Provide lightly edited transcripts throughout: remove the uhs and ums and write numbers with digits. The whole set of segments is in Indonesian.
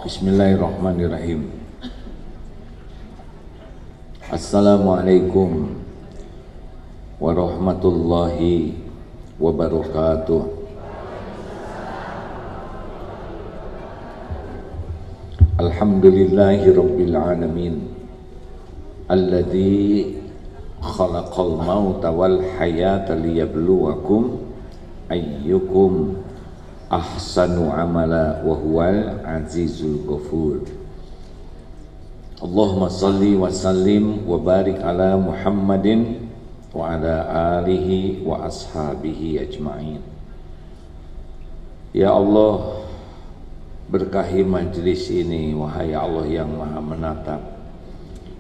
Bismillahirrahmanirrahim. Assalamualaikum warahmatullahi wabarakatuh. Alhamdulillahi rabbil alamin alladzi khalaqal mauta wal hayata liyabluwakum ayyukum ahsanu amala wa huwal azizul ghafur. Allahumma salli wa sallim wa barik ala Muhammadin wa ala alihi wa ashabihi ajma'in. Ya Allah, berkahi majlis ini wahai Allah yang maha menatap.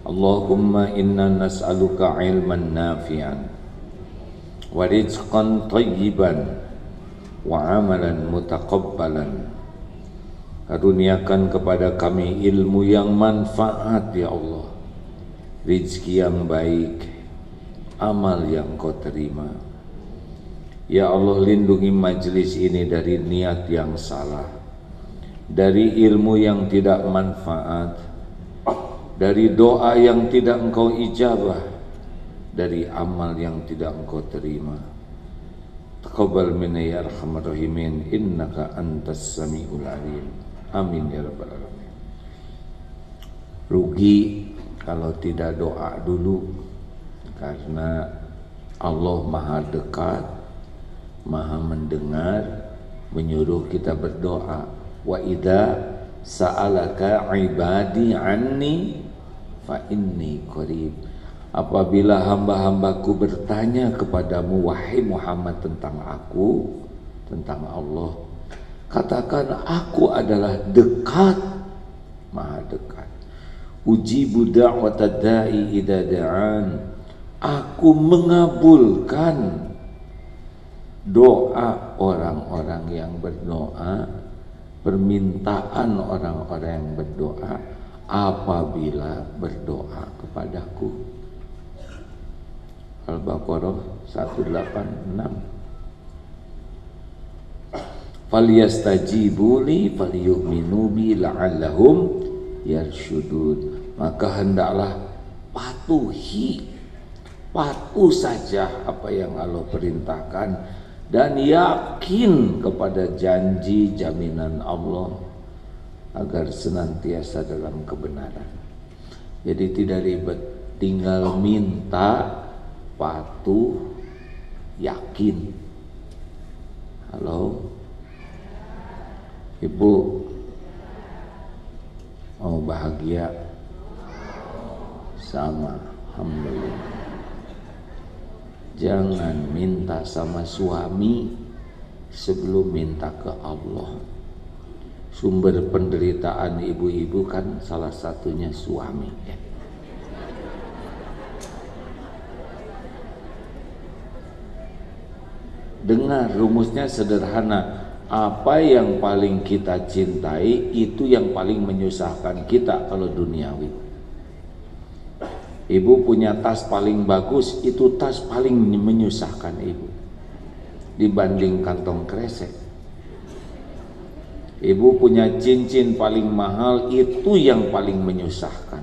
Allahumma inna nas'aluka ilman nafi'an wa rizqan tayyiban wa amalan mutaqabbalan. Karuniakan kepada kami ilmu yang manfaat ya Allah, rizki yang baik, amal yang kau terima. Ya Allah, lindungi majlis ini dari niat yang salah, dari ilmu yang tidak manfaat, dari doa yang tidak engkau ijabah, dari amal yang tidak engkau terima. Taqabbal minna ya arhamar rahimin, innaka antas samiul alim. Amin ya rabbal alamin. Rugi kalau tidak doa dulu, karena Allah maha dekat, maha mendengar, menyuruh kita berdoa. Wa idza sa'alaka ibadi anni fa inni qarib. Apabila hamba-hambaku bertanya kepadamu wahai Muhammad tentang aku, tentang Allah, katakan aku adalah dekat, maha dekat. Ujibu da'watad da'i idza da'an. Aku mengabulkan doa orang-orang yang berdoa, permintaan orang-orang yang berdoa apabila berdoa kepadaku. Al-Baqarah 186. Falyastajibu li falyu'minu bi la'allahum yarsyudun. Maka hendaklah patuh saja apa yang Allah perintahkan dan yakin kepada janji jaminan Allah agar senantiasa dalam kebenaran. Jadi tidak ribet, tinggal minta, patuh, yakin. Halo Ibu, mau bahagia? Sama, alhamdulillah. Jangan minta sama suami sebelum minta ke Allah. Sumber penderitaan ibu-ibu kan salah satunya suami. Dengar, rumusnya sederhana. Apa yang paling kita cintai itu yang paling menyusahkan kita kalau duniawi. Ibu punya tas paling bagus, itu tas paling menyusahkan ibu dibanding kantong kresek. Ibu punya cincin paling mahal, itu yang paling menyusahkan,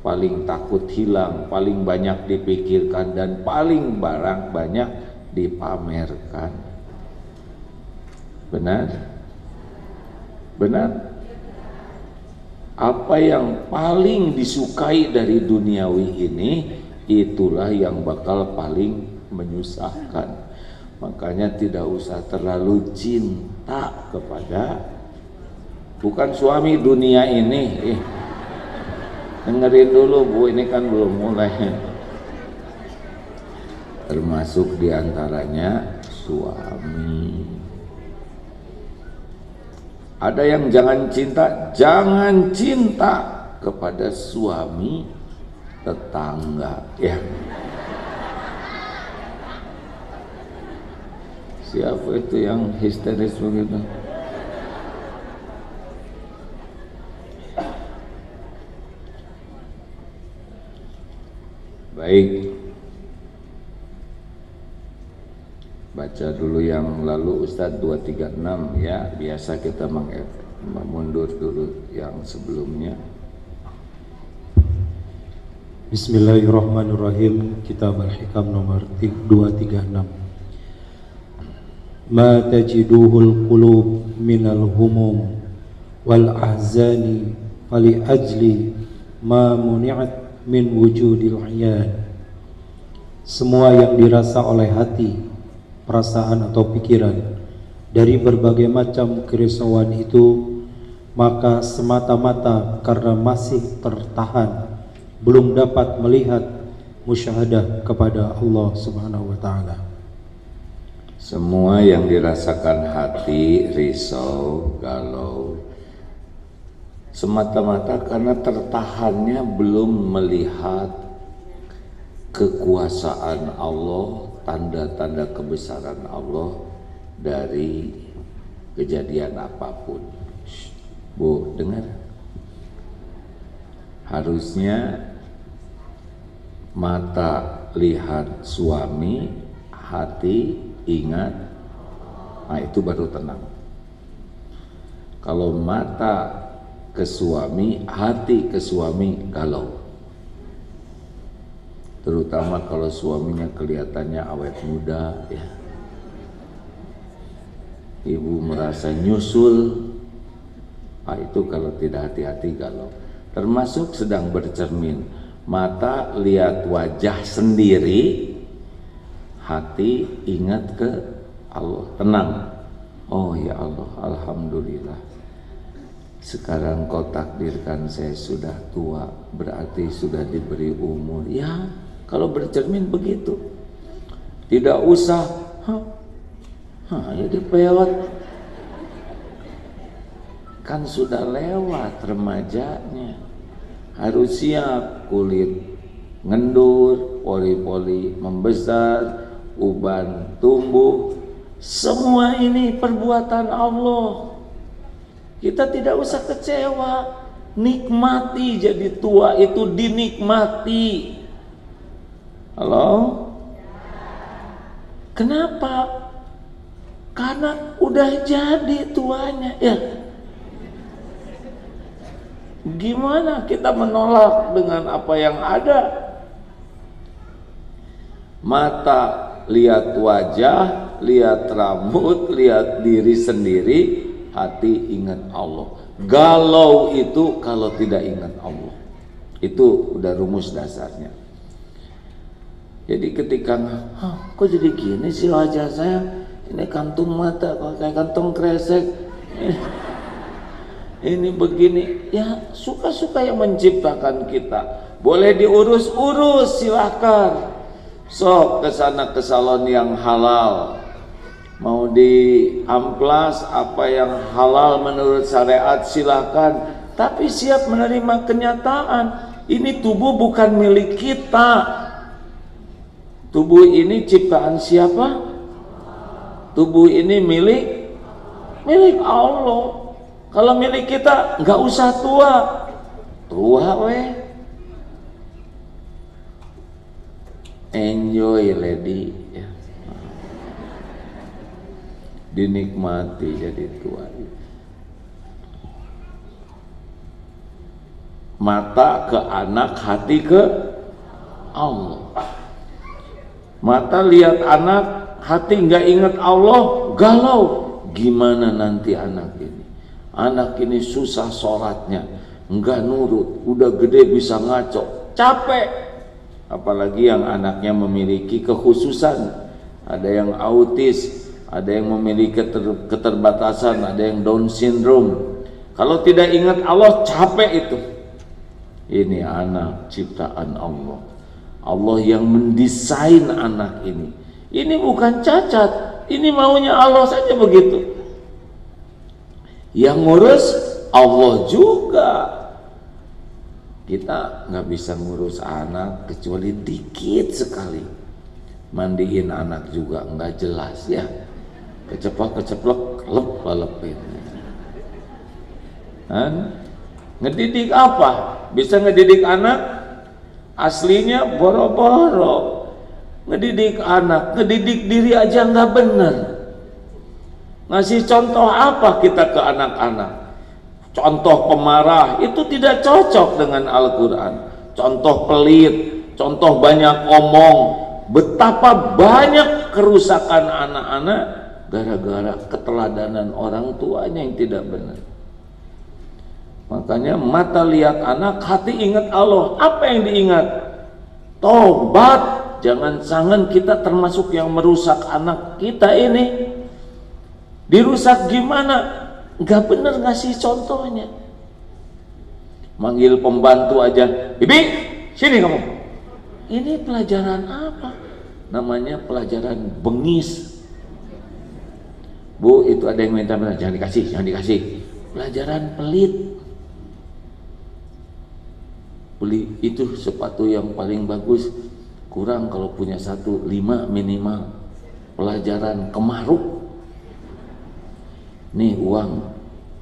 paling takut hilang, paling banyak dipikirkan, dan paling banyak dipamerkan. Benar? Benar? Apa yang paling disukai dari duniawi ini, itulah yang bakal paling menyusahkan. Makanya tidak usah terlalu cinta kepada, bukan suami dunia ini. Dengerin dulu Bu, ini kan belum mulai. Termasuk diantaranya suami. Ada yang jangan cinta kepada suami tetangga, ya. Siapa itu yang histeris begitu? Baik, baca dulu yang lalu Ustadz 236 ya, biasa kita mundur dulu yang sebelumnya. Bismillahirrahmanirrahim. Kitab Al-Hikam nomor 236. Ma tajiduhul qulub minal humum wal ahzani fali ajli ma muni'at min wujudil ayan. Semua yang dirasa oleh hati, perasaan atau pikiran dari berbagai macam kerisauan itu, maka semata-mata karena masih tertahan, belum dapat melihat musyahadah kepada Allah Subhanahu wa Ta'ala. Semua yang dirasakan hati, risau, galau, semata-mata karena tertahannya belum melihat kekuasaan Allah, tanda-tanda kebesaran Allah dari kejadian apapun. Bu, dengar. Harusnya mata lihat suami, hati ingat, nah itu baru tenang. Kalau mata ke suami, hati ke suami galau. Terutama kalau suaminya kelihatannya awet muda, ya. Ibu merasa nyusul, itu kalau tidak hati-hati galau. Termasuk sedang bercermin, mata lihat wajah sendiri, hati ingat ke Allah, tenang. Oh ya Allah, alhamdulillah, sekarang kau takdirkan saya sudah tua, berarti sudah diberi umur. Ya, kalau bercermin begitu, tidak usah jadi peot, kan sudah lewat remajanya. Harus siap, kulit ngendur, poli-poli membesar, uban tumbuh. Semua ini perbuatan Allah. Kita tidak usah kecewa, nikmati. Jadi tua itu dinikmati. Halo? Kenapa? Karena udah jadi tuanya, ya. Gimana kita menolak dengan apa yang ada? Mata lihat wajah, lihat rambut, lihat diri sendiri, hati ingat Allah. Galau itu kalau tidak ingat Allah. Itu udah rumus dasarnya. Jadi ketika kok jadi gini sih wajah saya, ini kantung mata kok kayak kantong kresek, ini begini, ya suka-suka yang menciptakan kita. Boleh diurus-urus, silahkan. Sok ke sana ke salon yang halal, mau di amplas apa yang halal menurut syariat, silahkan. Tapi siap menerima kenyataan, ini tubuh bukan milik kita. Tubuh ini ciptaan siapa? Tubuh ini milik Allah. Kalau milik kita nggak usah tua weh. Enjoy lady, ya. Dinikmati jadi tua. Mata ke anak, hati ke Allah. Mata lihat anak, hati nggak ingat Allah, galau. Gimana nanti anak ini? Anak ini susah sholatnya, nggak nurut, udah gede bisa ngaco, capek. Apalagi yang anaknya memiliki kekhususan, ada yang autis, ada yang memiliki keterbatasan, ada yang Down syndrome. Kalau tidak ingat Allah, capek itu. Ini anak ciptaan Allah. Allah yang mendesain anak ini. Ini bukan cacat, ini maunya Allah saja begitu. Yang ngurus Allah juga. Kita nggak bisa ngurus anak kecuali dikit sekali. Mandiin anak juga nggak jelas, ya. Keceplok, lepin. Ngedidik apa? Bisa ngedidik anak aslinya boro-boro. Ngedidik anak, ngedidik diri aja nggak bener. Ngasih contoh apa kita ke anak-anak? contoh pemarah, itu tidak cocok dengan Al-Quran. Contoh pelit, contoh banyak omong. Betapa banyak kerusakan anak-anak gara-gara keteladanan orang tuanya yang tidak benar. Makanya mata lihat anak, hati ingat Allah. Apa yang diingat? Tobat. Jangan-jangan kita termasuk yang merusak anak kita ini. Dirusak gimana? Gak bener ngasih contohnya. Manggil pembantu aja, "Bibi, sini kamu." Ini pelajaran apa? Namanya pelajaran bengis. "Bu, itu ada yang minta, jangan dikasih, jangan dikasih." Pelajaran pelit. Beli itu sepatu yang paling bagus, kurang kalau punya satu, 5 minimal. Pelajaran kemaruk. Nih uang,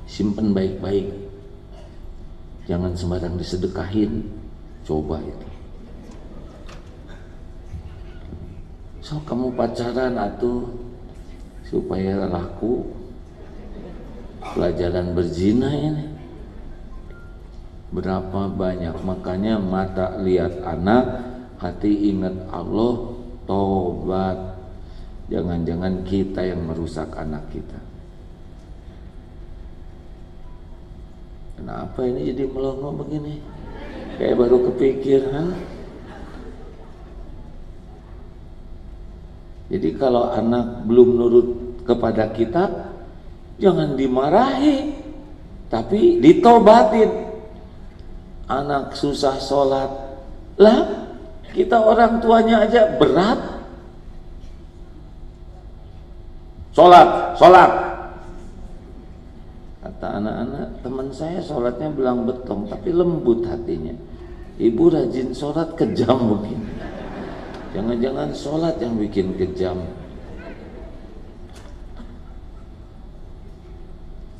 simpen baik-baik, jangan sembarang disedekahin. Coba itu. So kamu pacaran atuh supaya laku. Pelajaran berzina ini berapa banyak. Makanya mata lihat anak, hati ingat Allah, tobat. Jangan-jangan kita yang merusak anak kita. Kenapa ini jadi melongo begini? Kayak baru kepikir, Jadi kalau anak belum nurut kepada kitab, jangan dimarahi, tapi ditobatin. Anak susah sholat, lah kita orang tuanya aja berat. Sholat. Kata anak-anak, teman saya sholatnya belang betong, tapi lembut hatinya. Ibu rajin sholat, kejam begini. Jangan-jangan sholat yang bikin kejam.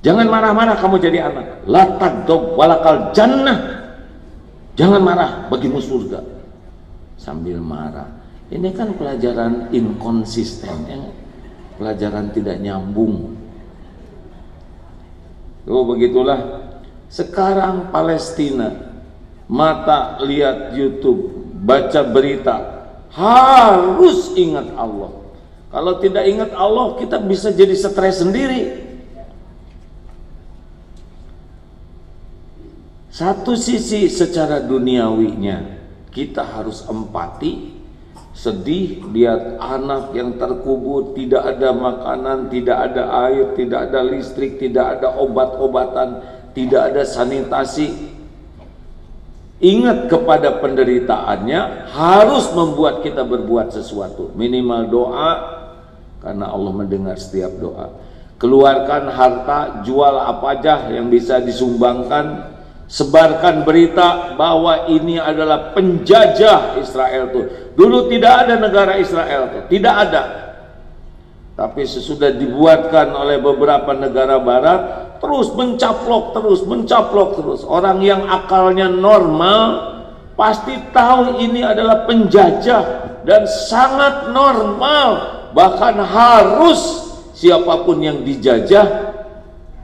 Jangan marah-marah kamu jadi anak. La taghdab walakal jannah. Jangan marah, bagimu surga. Sambil marah. Ini kan pelajaran inkonsisten, ya? Pelajaran tidak nyambung. Oh, begitulah. Sekarang Palestina, mata lihat YouTube, baca berita, harus ingat Allah. Kalau tidak ingat Allah, kita bisa jadi stres sendiri. Satu sisi secara duniawinya, kita harus empati, sedih lihat anak yang terkubur, tidak ada makanan, tidak ada air, tidak ada listrik, tidak ada obat-obatan, tidak ada sanitasi. Ingat kepada penderitaannya, harus membuat kita berbuat sesuatu. Minimal doa, karena Allah mendengar setiap doa. Keluarkan harta, jual apa aja yang bisa disumbangkan. Sebarkan berita bahwa ini adalah penjajah Israel tuh. Dulu tidak ada negara Israel tuh, tidak ada. Tapi sesudah dibuatkan oleh beberapa negara barat, terus mencaplok terus. Orang yang akalnya normal pasti tahu ini adalah penjajah dan sangat normal. Bahkan harus siapapun yang dijajah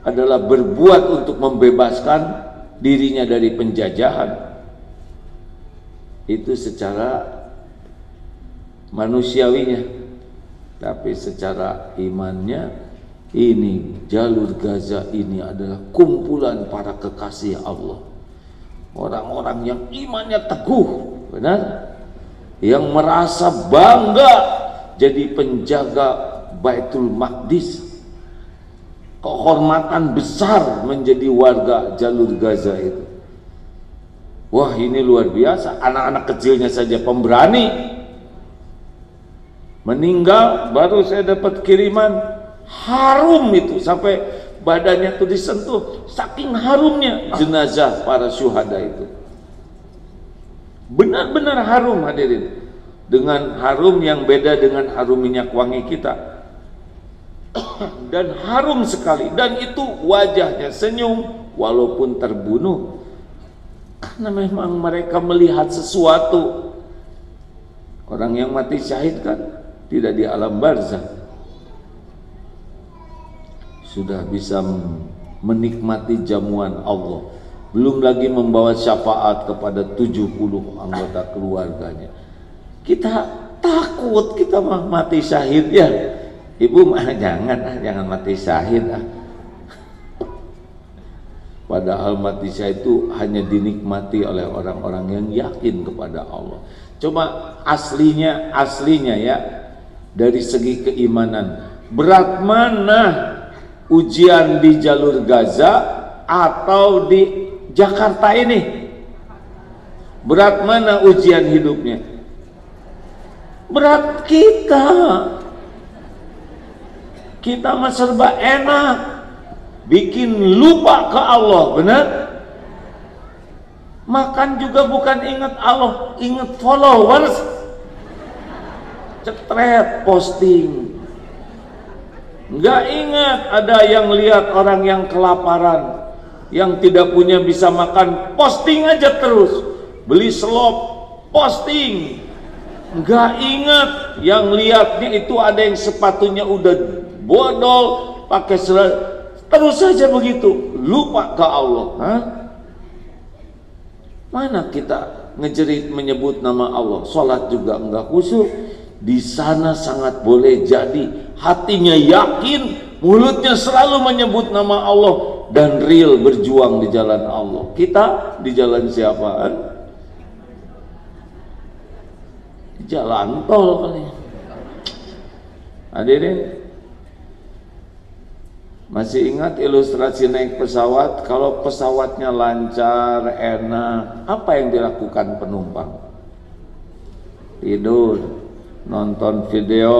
adalah berbuat untuk membebaskan dirinya dari penjajahan. Itu secara manusiawinya. Tapi secara imannya, ini jalur Gaza ini adalah kumpulan para kekasih Allah. Orang-orang yang imannya teguh, benar? Yang merasa bangga jadi penjaga Baitul Maqdis. Kehormatan besar menjadi warga jalur Gaza itu. Wah, ini luar biasa. Anak-anak kecilnya saja pemberani. Meninggal, baru saya dapat kiriman, harum itu, sampai badannya tuh disentuh, saking harumnya jenazah para syuhada itu. Benar-benar harum, hadirin. Dengan harum yang beda dengan harum minyak wangi kita. Dan harum sekali, dan itu wajahnya senyum walaupun terbunuh, karena memang mereka melihat sesuatu. Orang yang mati syahid kan tidak di alam barzah, sudah bisa menikmati jamuan Allah, belum lagi membawa syafaat kepada 70 anggota keluarganya. Kita takut kita mati syahid ya. Ibu mah jangan mati syahid ah. Padahal mati syahid itu hanya dinikmati oleh orang-orang yang yakin kepada Allah. Coba aslinya ya, dari segi keimanan, berat mana ujian di jalur Gaza atau di Jakarta ini? Berat mana ujian hidupnya? Berat kita. Kita mah serba enak, bikin lupa ke Allah, benar? Makan juga bukan ingat Allah, ingat followers. Cetret posting, nggak ingat ada yang lihat orang yang kelaparan, yang tidak punya bisa makan, posting aja terus. Beli selop, posting. Nggak ingat yang lihatnya itu ada yang sepatunya udah bodol, pakai terus saja begitu, lupa ke Allah. Hah? Mana kita ngejerit menyebut nama Allah, sholat juga enggak khusyuk. Di sana sangat boleh jadi hatinya yakin, mulutnya selalu menyebut nama Allah dan real berjuang di jalan Allah. Kita di jalan siapaan? Di jalan tol kali. Hadirin, masih ingat ilustrasi naik pesawat? Kalau pesawatnya lancar, enak, apa yang dilakukan penumpang? Tidur, nonton video,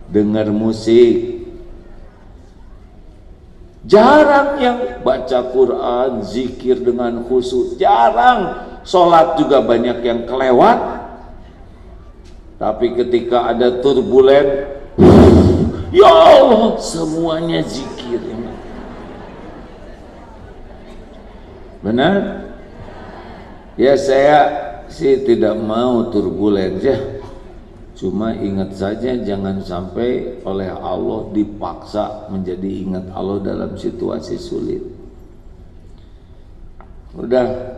dengar musik. Jarang yang baca Quran, zikir dengan khusyuk. Jarang. Sholat juga banyak yang kelewat. Tapi ketika ada turbulen, ya Allah, semuanya zikir. Benar? Ya, saya sih tidak mau turbulen ya. Cuma ingat saja jangan sampai oleh Allah dipaksa menjadi ingat Allah dalam situasi sulit. Udah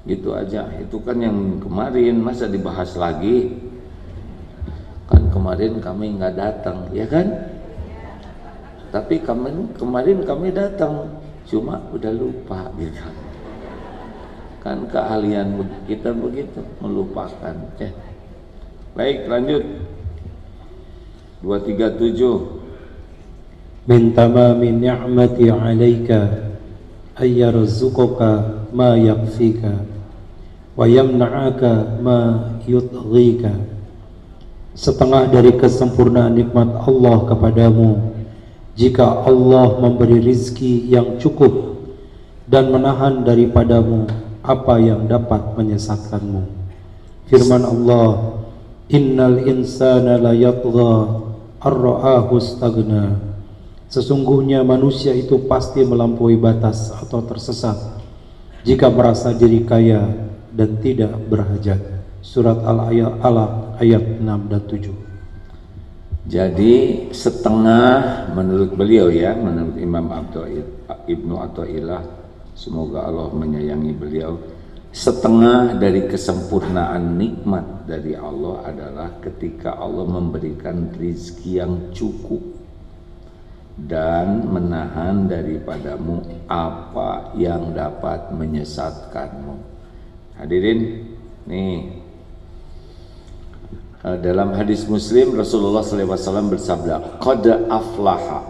gitu aja. Itu kan yang kemarin, masa dibahas lagi? Kan kemarin kami nggak datang, ya kan? Tapi kemarin kami datang, cuma udah lupa gitu. Kan keahlian kita begitu, melupakan ya. Baik, lanjut. 237. Min tamami ni'mati 'alaika ay yarzuquka ma yakfika wa yamna'aka ma yudghika. Setengah dari kesempurnaan nikmat Allah kepadamu jika Allah memberi rizki yang cukup dan menahan daripadamu apa yang dapat menyesatkanmu. Firman Allah, innal insana la yatgha ar-ra'ahu istaghna. Sesungguhnya manusia itu pasti melampaui batas atau tersesat jika merasa diri kaya dan tidak berhajat. Surat Al-Alaq ayat 6 dan 7. Jadi setengah menurut beliau ya, menurut Imam Ibnu Athaillah, semoga Allah menyayangi beliau, setengah dari kesempurnaan nikmat dari Allah adalah ketika Allah memberikan rizki yang cukup dan menahan daripadamu apa yang dapat menyesatkanmu. Hadirin, nih dalam hadis Muslim Rasulullah SAW bersabda, qad aflaha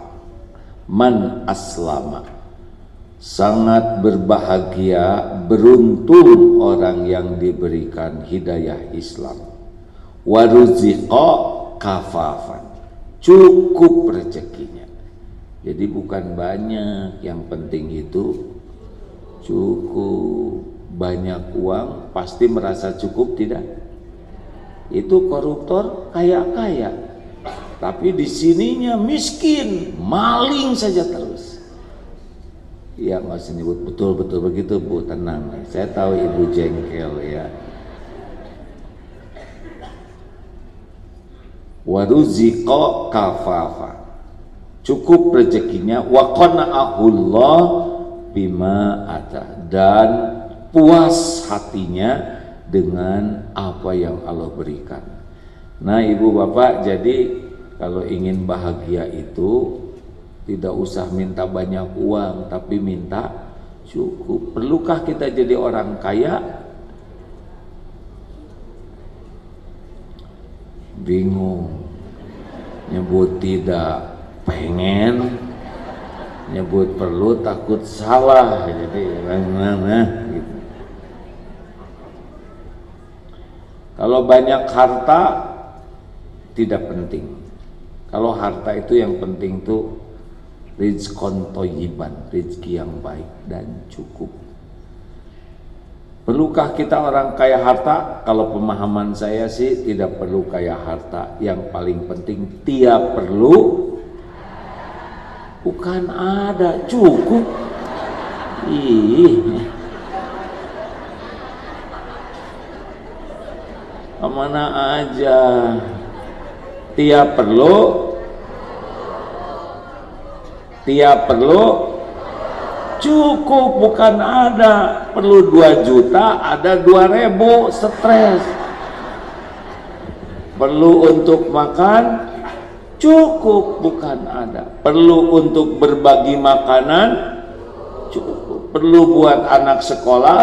man aslama. Sangat berbahagia, beruntung orang yang diberikan hidayah Islam. Waruziqa kafafan, cukup rezekinya. Jadi bukan banyak, yang penting itu cukup. Banyak uang pasti merasa cukup, tidak? Itu koruptor kaya-kaya, tapi di sininya miskin, maling saja terus. Ya nggak usah nyebut, betul-betul begitu Bu, tenang. Saya tahu Ibu jengkel ya. Waruziqa kafafa. cukup rezekinya, wa qana'ahullah bima ata, dan puas hatinya dengan apa yang Allah berikan. Nah ibu bapak, jadi kalau ingin bahagia itu tidak usah minta banyak uang, tapi minta cukup. Perlukah kita jadi orang kaya? Bingung, nyebut tidak pengen, nyebut perlu takut salah, jadi gitu. Kalau banyak harta tidak penting. Kalau harta itu yang penting tuh rizqon thayyiban, rezeki yang baik dan cukup. Perlukah kita orang kaya harta? Kalau pemahaman saya sih tidak perlu kaya harta. Yang paling penting tiap perlu bukan ada, cukup. Ih, kemana aja. Tiap perlu cukup, bukan ada. Perlu 2 juta, ada 2.000, stres. Perlu untuk makan, cukup, bukan ada. Perlu untuk berbagi makanan, cukup. Perlu buat anak sekolah,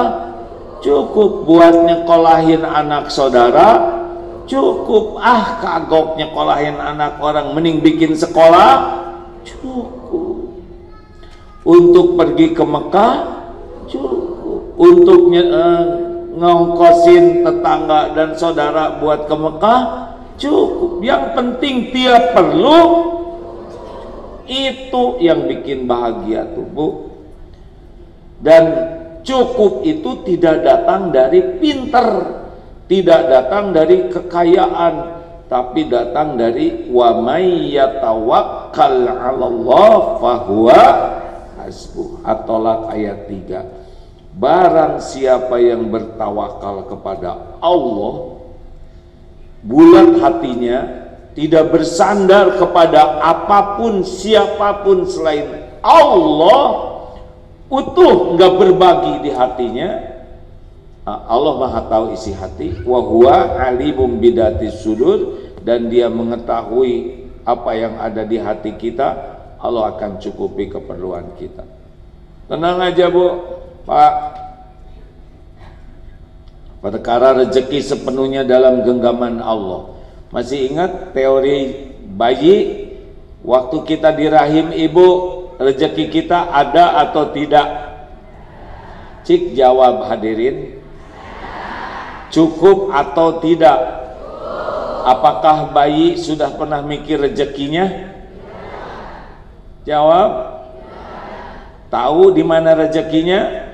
cukup. Buat nyekolahin anak saudara, cukup. Kagok nyekolahin anak orang, mending bikin sekolah, cukup. Untuk pergi ke Mekah, cukup. Untuk ngongkosin tetangga dan saudara buat ke Mekah, cukup. Yang penting tiap perlu, itu yang bikin bahagia tuh Bu. Dan cukup itu tidak datang dari pinter, tidak datang dari kekayaan, tapi datang dari wa may yatawakkal 'alallah fahuwa hasbuh. At-Tolak ayat 3. Barang siapa yang bertawakal kepada Allah, bulat hatinya, tidak bersandar kepada apapun siapapun selain Allah, utuh, nggak berbagi di hatinya. Allah Maha tahu isi hati, wa huwa alimum bidatis sudur, dan dia mengetahui apa yang ada di hati kita. Allah akan cukupi keperluan kita. Tenang aja Bu, Pak. Perkara rezeki sepenuhnya dalam genggaman Allah. Masih ingat teori bayi? Waktu kita di rahim ibu, rezeki kita ada atau tidak? Cik jawab hadirin. Cukup atau tidak? Apakah bayi sudah pernah mikir rezekinya? Jawab. Tahu di mana rezekinya?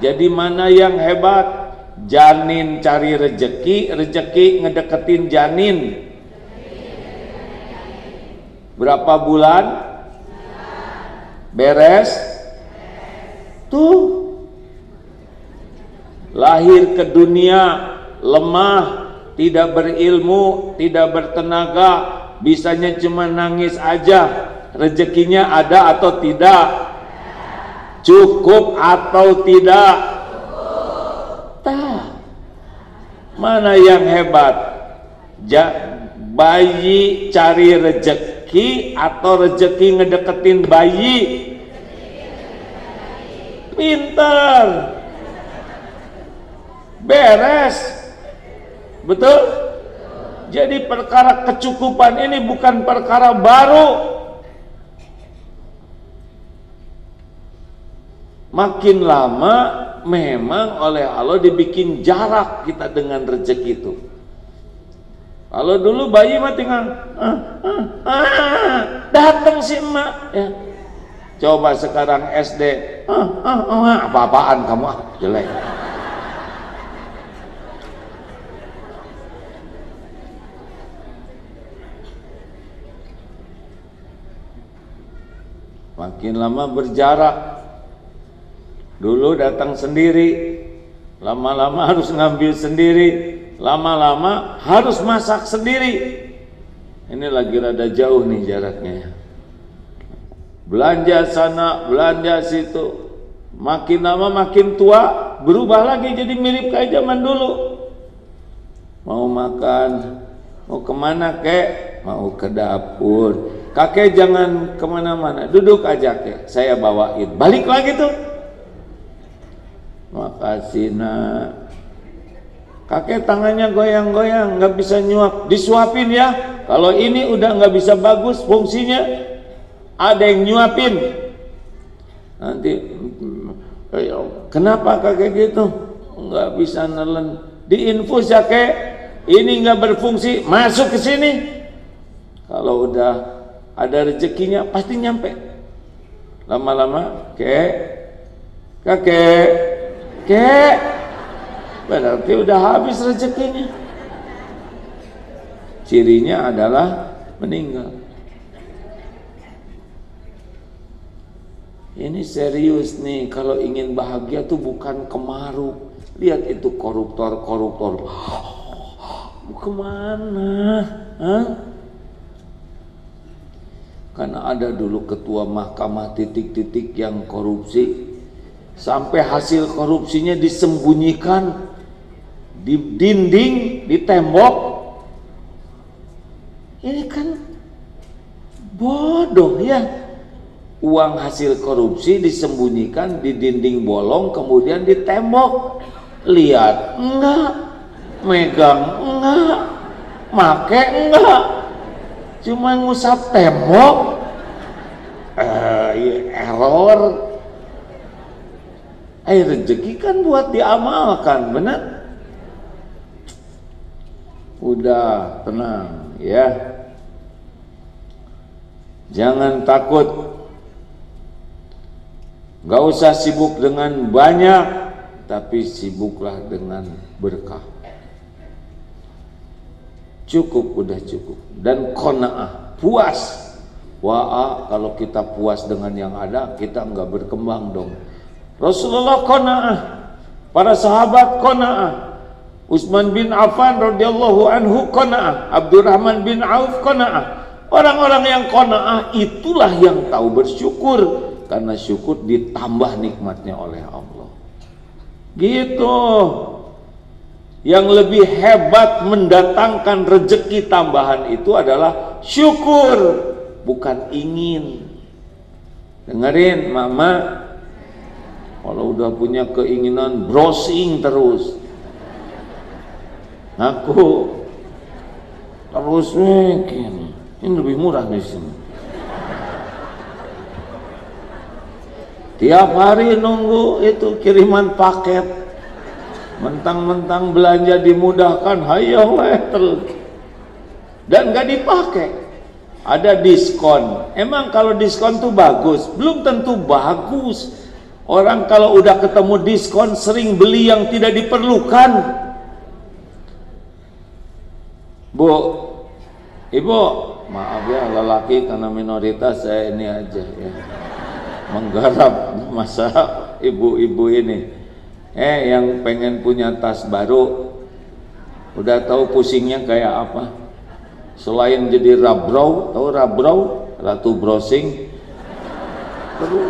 Jadi mana yang hebat? Janin cari rezeki, rezeki ngedeketin janin. Berapa bulan? Beres? Tuh. Lahir ke dunia lemah, tidak berilmu, tidak bertenaga, bisanya cuma nangis aja. Rezekinya ada atau tidak? Cukup atau tidak? Mana yang hebat? Bayi cari rezeki atau rezeki ngedeketin bayi? Pintar, beres, betul? Jadi perkara kecukupan ini bukan perkara baru. Makin lama memang oleh Allah dibikin jarak kita dengan rezeki itu. Kalau dulu bayi mah tinggal datang si emak ya. Coba sekarang SD, apa-apaan kamu, jelek. Makin lama berjarak. Dulu datang sendiri, lama-lama harus ngambil sendiri, lama-lama harus masak sendiri. Ini lagi rada jauh nih jaraknya ya. belanja sana, belanja situ. Makin lama makin tua, berubah lagi jadi mirip kayak zaman dulu. Mau makan, mau kemana kek? Mau ke dapur. Kakek jangan kemana-mana, duduk aja kek, saya bawain. Balik lagi tuh. Makasih nak. Kakek tangannya goyang-goyang, nggak bisa nyuap, disuapin ya. Kalau ini udah nggak bisa bagus fungsinya, ada yang nyuapin. Nanti kenapa kakek gitu? Nggak bisa nelen. Diinfus ya kek, ini nggak berfungsi, masuk ke sini. Kalau udah ada rezekinya pasti nyampe. Lama-lama kakek, berarti udah habis rezekinya. Cirinya adalah meninggal. Ini serius nih, kalau ingin bahagia tuh bukan kemaruk. Lihat itu koruptor. Kemana? Hah? Karena ada dulu ketua mahkamah titik-titik yang korupsi. Sampai hasil korupsinya disembunyikan di dinding, di tembok. Ini kan bodoh ya. Uang hasil korupsi disembunyikan di dinding bolong, kemudian di tembok. Lihat enggak, megang enggak, make enggak, cuma ngusap tembok. Error. Rezeki kan buat diamalkan, benar? Udah tenang ya, jangan takut. Gak usah sibuk dengan banyak, tapi sibuklah dengan berkah. Cukup, udah cukup. Dan qanaah, puas. Kalau kita puas dengan yang ada, kita enggak berkembang dong. Rasulullah qanaah, para sahabat qanaah, Utsman bin Affan radhiyallahu anhu qanaah, Abdurrahman bin Auf qanaah. Orang-orang yang qanaah itulah yang tahu bersyukur. Karena syukur ditambah nikmatnya oleh Allah. Gitu. Yang lebih hebat mendatangkan rezeki tambahan itu adalah syukur, bukan ingin. Dengerin mama, kalau udah punya keinginan browsing terus, aku terus bikin, ini lebih murah di sini. Tiap hari nunggu itu kiriman paket, mentang-mentang belanja dimudahkan, hayo terus, dan gak dipakai. Ada diskon. Emang kalau diskon tuh bagus? Belum tentu bagus. Orang kalau udah ketemu diskon sering beli yang tidak diperlukan. Bu, ibu, maaf ya lelaki karena minoritas saya ini aja ya, menggarap masa ibu-ibu ini. Yang pengen punya tas baru, udah tahu pusingnya kayak apa? Selain jadi rabrau, tahu rabrau, ratu browsing. Terus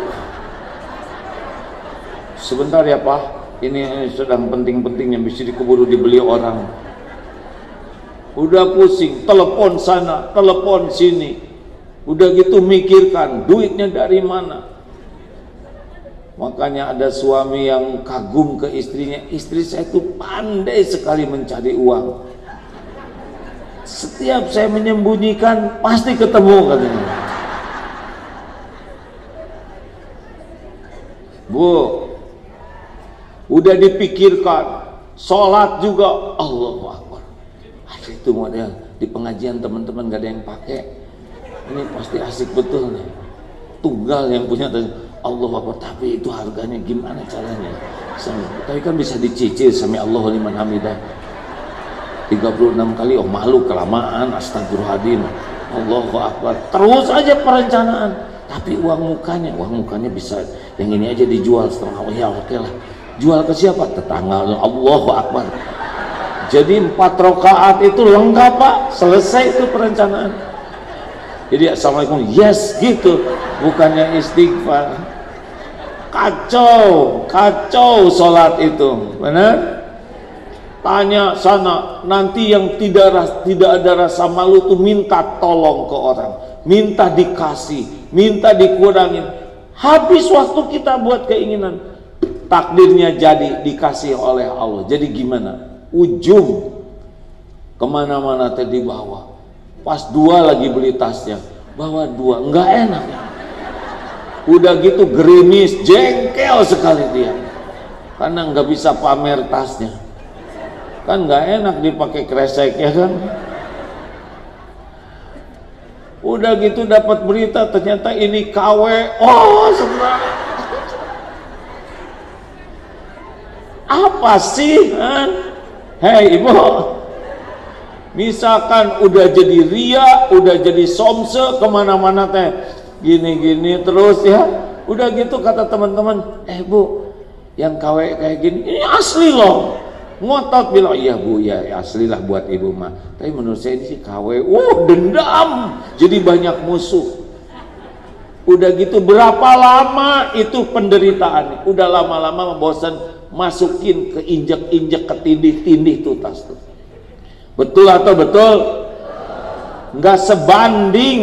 sebentar ya Pak, ini sedang penting-pentingnya, bisa dikeburu dibeli orang. Udah pusing, telepon sana, telepon sini. Udah gitu mikirkan duitnya dari mana. Makanya ada suami yang kagum ke istrinya, istri saya itu pandai sekali mencari uang. Setiap saya menyembunyikan pasti ketemu katanya. Bu, udah dipikirkan, sholat juga, Allahu Akbar. Itu model di pengajian teman-teman gak ada yang pakai. Ini pasti asik betul nih. Tunggal yang punya Allah Akbar, tapi itu harganya gimana caranya? Tapi kan bisa dicicil, sami Allahu liman hamidah 36 kali. Oh malu kelamaan, astagfirullahaladzim, Allahu Akbar. Terus aja perencanaan. Tapi uang mukanya bisa yang ini aja dijual setengah. Oh ya oke lah, jual ke siapa? Tetangga. Allahu Akbar. Jadi 4 rakaat itu lengkap Pak, selesai itu perencanaan. Jadi assalamualaikum yes gitu, bukannya istighfar. Kacau sholat itu, benar? Tanya sana, nanti yang tidak ada rasa malu tuh minta tolong ke orang, minta dikasih, minta dikurangin. Habis waktu kita buat keinginan, takdirnya jadi dikasih oleh Allah. Jadi gimana? Ujung kemana-mana tadi bawa. Pas 2 lagi beli tasnya, bawa 2, nggak enak. Udah gitu gerimis, jengkel sekali dia, karena nggak bisa pamer tasnya. Kan nggak enak dipakai kresek ya kan. Udah gitu dapat berita ternyata ini KW, oh senang. Apa sih? Hei ibu, misalkan udah jadi ria, udah jadi somse kemana-mana teh gini-gini terus ya. Udah gitu kata teman-teman, bu, yang KW kayak gini ini asli loh. Ngotot bilang, iya bu, ya asli lah buat ibu mah. Tapi menurut saya ini sih KW. Dendam, jadi banyak musuh. Udah gitu berapa lama itu penderitaan. Udah lama-lama bosan, masukin ke injek-injek, ke tindih-tindih tuh tas tuh. Betul atau betul? Nggak sebanding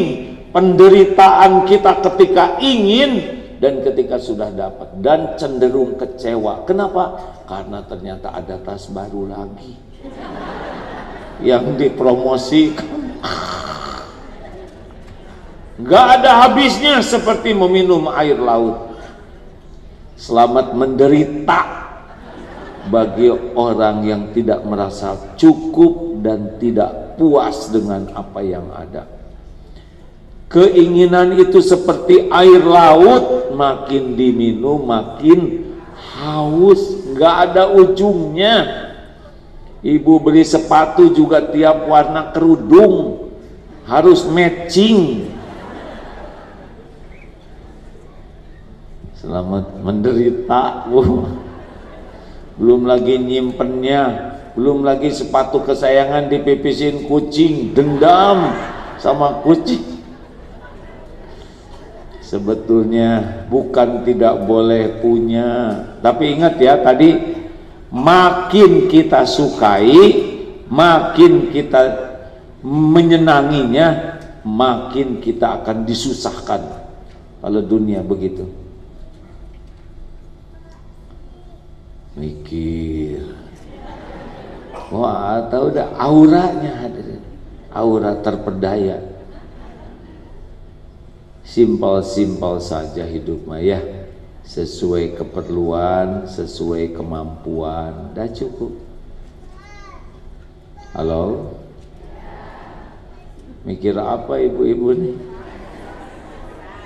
penderitaan kita ketika ingin dan ketika sudah dapat, dan cenderung kecewa. Kenapa? Karena ternyata ada tas baru lagi yang dipromosikan. Nggak ada habisnya, seperti meminum air laut. Selamat menderita bagi orang yang tidak merasa cukup dan tidak puas dengan apa yang ada. Keinginan itu seperti air laut, makin diminum makin haus, nggak ada ujungnya. Ibu beli sepatu juga tiap warna kerudung harus matching. Selamat menderita, Bu. Belum lagi nyimpennya, belum lagi sepatu kesayangan dipipisin kucing, dendam sama kucing. Sebetulnya bukan tidak boleh punya, tapi ingat ya tadi, makin kita sukai, makin kita menyenanginya, makin kita akan disusahkan. Kalau dunia begitu. Mikir, wah, atau udah auranya hadirin, aura terpedaya. Simpel-simpel saja hidup mah ya, sesuai keperluan, sesuai kemampuan, dah cukup. Halo, mikir apa ibu-ibu nih?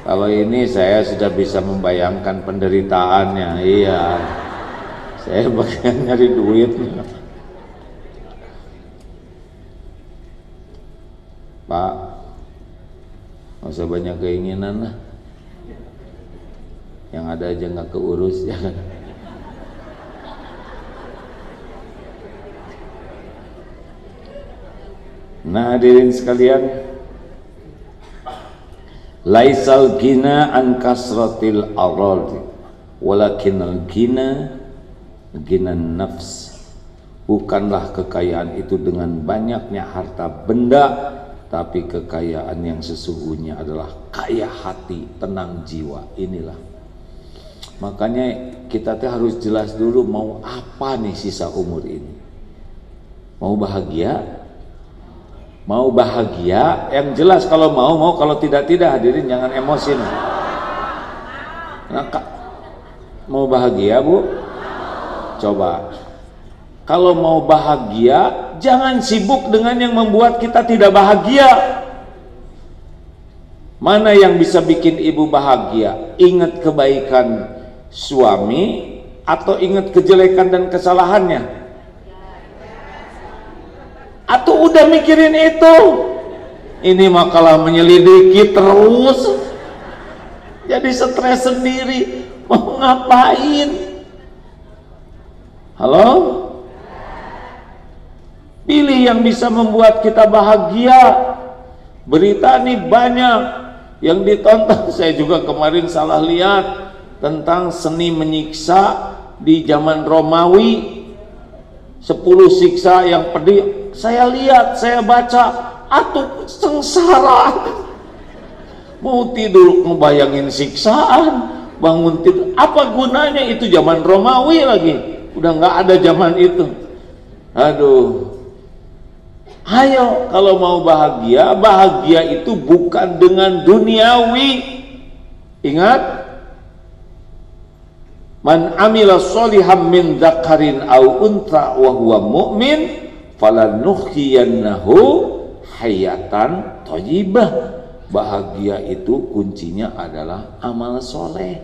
Kalau ini saya sudah bisa membayangkan penderitaannya. Iya, saya bagian nyari duitnya. Pak, nggak usah banyak keinginan lah, yang ada aja nggak keurus ya kan. Nah hadirin sekalian, laisal gina an kasratil arad walakinal gina nafs. Bukanlah kekayaan itu dengan banyaknya harta benda, tapi kekayaan yang sesungguhnya adalah kaya hati, tenang jiwa. Inilah makanya kita harus jelas dulu mau apa nih sisa umur ini. Mau bahagia? Mau bahagia? Yang jelas kalau mau, kalau tidak hadirin jangan emosi. Nah, mau bahagia Bu? Coba kalau mau bahagia, jangan sibuk dengan yang membuat kita tidak bahagia. Mana yang bisa bikin ibu bahagia? Ingat kebaikan suami atau ingat kejelekan dan kesalahannya? Atau udah mikirin itu? Ini makalah menyelidiki terus, jadi stres sendiri. Mau ngapain? Halo? Pilih yang bisa membuat kita bahagia, Berita nih banyak yang ditonton. Saya juga kemarin salah lihat tentang seni menyiksa di zaman Romawi, 10 siksa yang pedih. Saya lihat, saya baca, atuh sengsara. Mau tidur ngebayangin siksaan, bangun tidur, apa gunanya? Itu zaman Romawi lagi, udah nggak ada zaman itu. Aduh, ayo kalau mau bahagia, bahagia itu bukan dengan duniawi. Ingat, man amila sholihan min dzakarin aw untha wa huwa mu'min falanuhyiyannahu hayatan thayyibah. Bahagia itu kuncinya adalah amal soleh,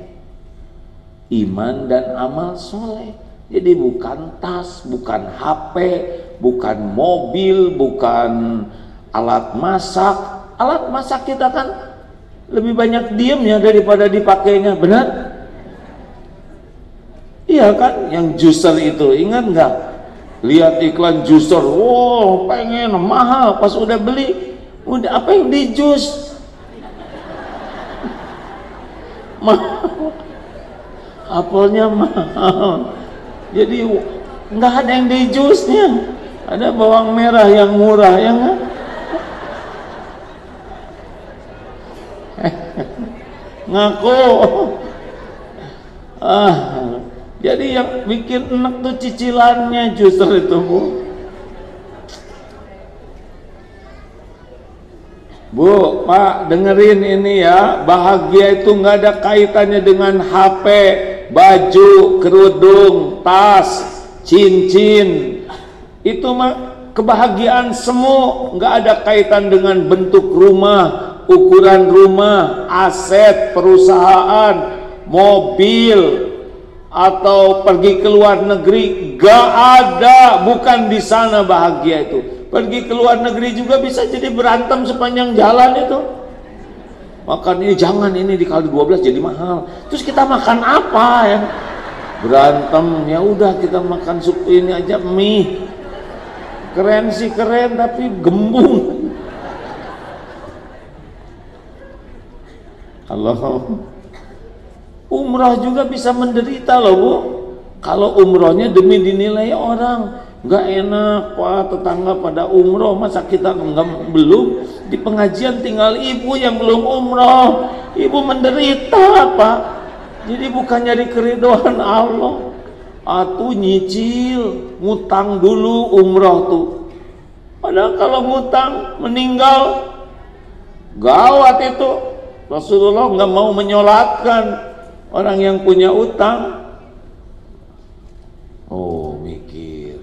iman dan amal soleh. Jadi bukan tas, bukan HP, bukan mobil, bukan alat masak. Alat masak kita kan lebih banyak diemnya daripada dipakainya, benar? Iya kan, yang juicer itu, ingat nggak? Lihat iklan juicer, wow pengen mahal, pas udah beli, udah apa yang di jus? Mahal, apelnya mahal, jadi nggak ada yang di jusnya. Ada bawang merah yang murah, ya nggak? Ngaku. Jadi yang bikin enak tuh cicilannya justru itu, Bu. Bu, Pak, dengerin ini ya, bahagia itu nggak ada kaitannya dengan HP, baju, kerudung, tas, cincin. Itu mah kebahagiaan semu, nggak ada kaitan dengan bentuk rumah, ukuran rumah, aset, perusahaan, mobil, atau pergi ke luar negeri. Nggak ada, bukan di sana bahagia itu. Pergi ke luar negeri juga bisa jadi berantem sepanjang jalan itu. Makan ini jangan, ini dikali 12 jadi mahal. Terus kita makan apa ya? Berantem, ya udah kita makan sup ini aja, mie. Keren sih keren, tapi gembung. Allah. Umrah juga bisa menderita loh, Bu. Kalau umrohnya demi dinilai orang. Nggak enak, Pak, tetangga pada umroh, masa kita nggak, belum? Di pengajian tinggal ibu yang belum umroh, ibu menderita, Pak. Jadi bukan nyari keridhaan Allah, atuh nyicil, ngutang dulu umroh tuh. Padahal kalau ngutang meninggal gawat itu. Rasulullah nggak mau menyolatkan orang yang punya utang. Oh, mikir,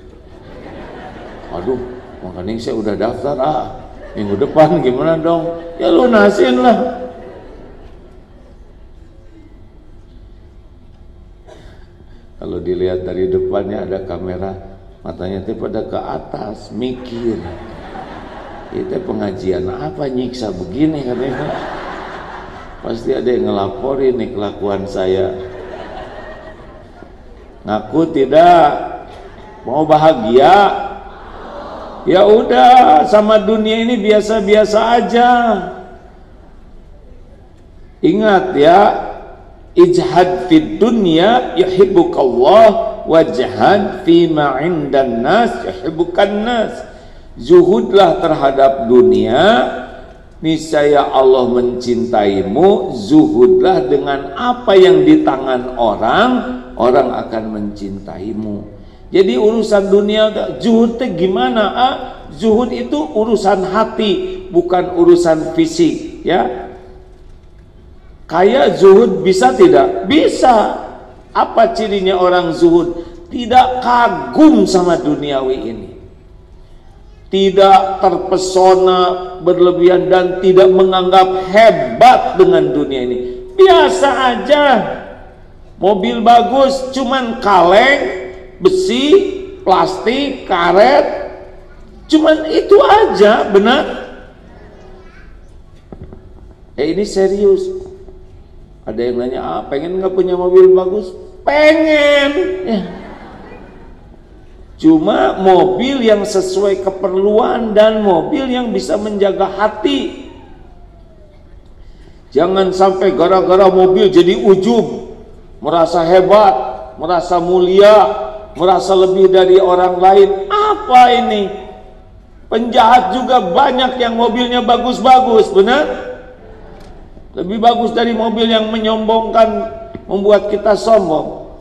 aduh, makanya saya udah daftar, minggu depan gimana dong? Ya lunasin lah. Kalau dilihat dari depannya ada kamera, matanya tuh pada ke atas, mikir, itu pengajian apa nyiksa begini katanya. Pasti ada yang ngelaporin nih kelakuan saya. Ngaku tidak mau bahagia, ya udah sama dunia ini biasa-biasa aja. Ingat ya, ijhad fid dunya yuhibbukallah wajhad fima indan nas yuhibbukan nas. Zuhudlah terhadap dunia, niscaya Allah mencintaimu. Zuhudlah dengan apa yang di tangan orang, orang akan mencintaimu. Jadi urusan dunia, zuhud itu gimana? Zuhud itu urusan hati, bukan urusan fisik, ya. Kayak zuhud bisa tidak? Bisa. Apa cirinya orang zuhud? Tidak kagum sama duniawi ini, tidak terpesona berlebihan, dan tidak menganggap hebat dengan dunia ini. Biasa aja. Mobil bagus, cuman kaleng, besi, plastik, karet, cuman itu aja, benar? Ini serius. Ada yang nanya, pengen nggak punya mobil bagus? Pengen ya. Cuma mobil yang sesuai keperluan dan mobil yang bisa menjaga hati. Jangan sampai gara-gara mobil jadi ujub, merasa hebat, merasa mulia, merasa lebih dari orang lain. Apa ini? Penjahat juga banyak yang mobilnya bagus-bagus, benar? Lebih bagus dari mobil yang menyombongkan, membuat kita sombong.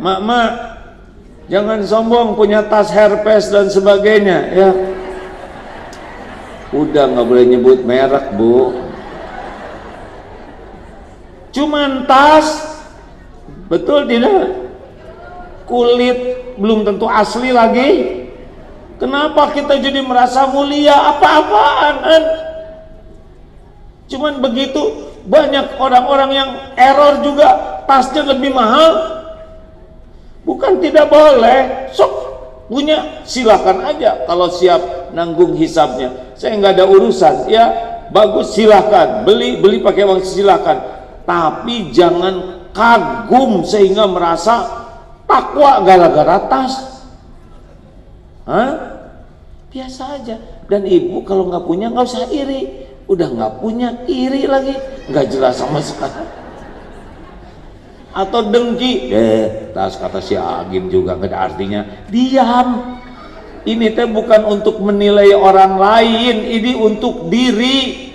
Mak-mak, jangan sombong punya tas Hermes dan sebagainya, ya. Udah nggak boleh nyebut merek, Bu. Cuman tas, betul tidak? Kulit belum tentu asli lagi. Kenapa kita jadi merasa mulia? Apa-apaan kan? Cuman begitu, banyak orang-orang yang error juga, tasnya lebih mahal. Bukan tidak boleh, sok punya, silakan aja kalau siap nanggung hisabnya. Saya nggak ada urusan, ya bagus, silakan beli pakai uang, silakan. Tapi jangan kagum sehingga merasa takwa gara-gara tas. Biasa aja. Dan ibu kalau nggak punya nggak usah iri. Udah nggak punya, iri lagi, nggak jelas sama sekali. Atau dengki, tas kata si Agim juga nggak ada artinya. Diam. Ini teh bukan untuk menilai orang lain, ini untuk diri.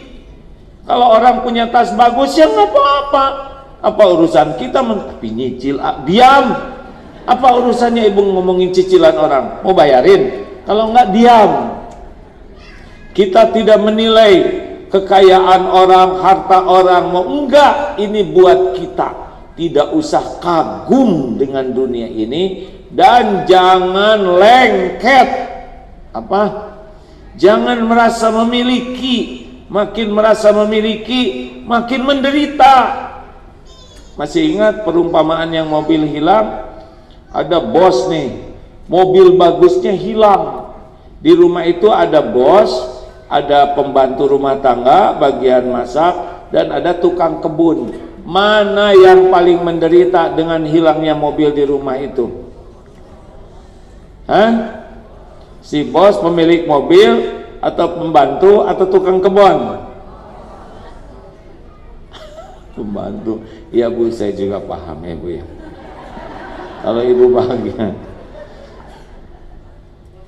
Kalau orang punya tas bagus ya nggak apa-apa. Apa urusan kita tapi nyicil? Diam. Apa urusannya ibu ngomongin cicilan orang? Mau bayarin? Kalau nggak, diam. Kita tidak menilai kekayaan orang, harta orang. Mau enggak, ini buat kita. Tidak usah kagum dengan dunia ini, dan jangan lengket. Jangan merasa memiliki. Makin merasa memiliki, makin menderita. Masih ingat perumpamaan yang mobil hilang? Ada bos nih, mobil bagusnya hilang. Di rumah itu ada bos, ada pembantu rumah tangga, bagian masak, dan ada tukang kebun. Mana yang paling menderita dengan hilangnya mobil di rumah itu? Si bos pemilik mobil, atau pembantu, atau tukang kebun? Pembantu. Ya Bu, saya juga paham ya Bu ya. Kalau ibu bahagia.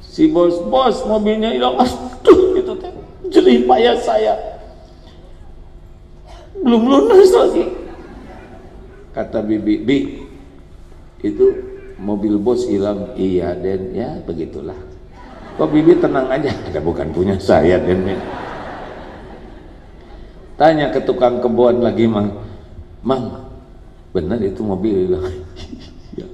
Si bos mobilnya hilang, aduh itu teh jerih payah saya, belum lunas lagi. Kata bibi, itu mobil bos hilang. Iya Den, ya begitulah. Kok bibi tenang aja, ada bukan punya saya Den. Tanya ke tukang kebun lagi, Mang, benar itu mobil hilang? Ya,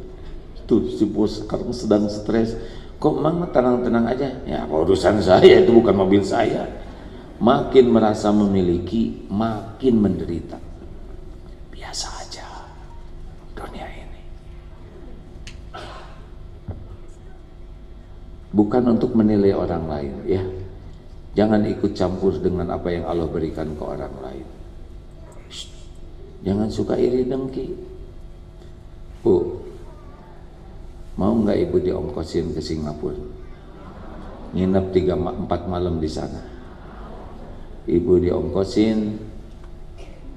tuh si bos sekarang sedang stres. Kok Mang tenang-tenang aja? Ya apa urusan saya, itu bukan mobil saya. Makin merasa memiliki, makin menderita. Biasa aja dunia ini. Bukan untuk menilai orang lain, ya. Jangan ikut campur dengan apa yang Allah berikan ke orang lain. Jangan suka iri dengki. Bu, mau nggak ibu diongkosin ke Singapura? Nginep 3-4 malam di sana. Ibu diongkosin,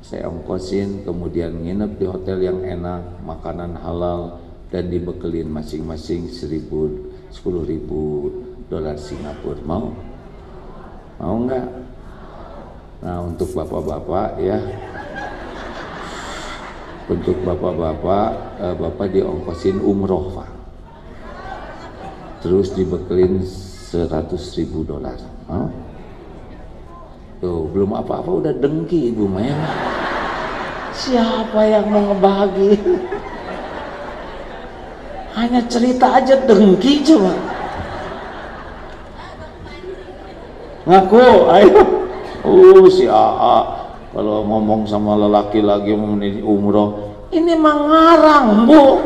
saya ongkosin, kemudian nginep di hotel yang enak, makanan halal, dan dibekelin masing-masing $10.000 Singapura. Mau nggak? Nah, untuk bapak-bapak ya, untuk bapak-bapak, bapak diongkosin umroh Pak, terus dibekelin $100.000. Tuh belum apa-apa udah dengki ibu Maya. Siapa yang mau ngebahagiin? Hanya cerita aja dengki coba. Ngaku, ayo. Si AA kalau ngomong sama lelaki lagi mau umroh, ini mengarang Bu.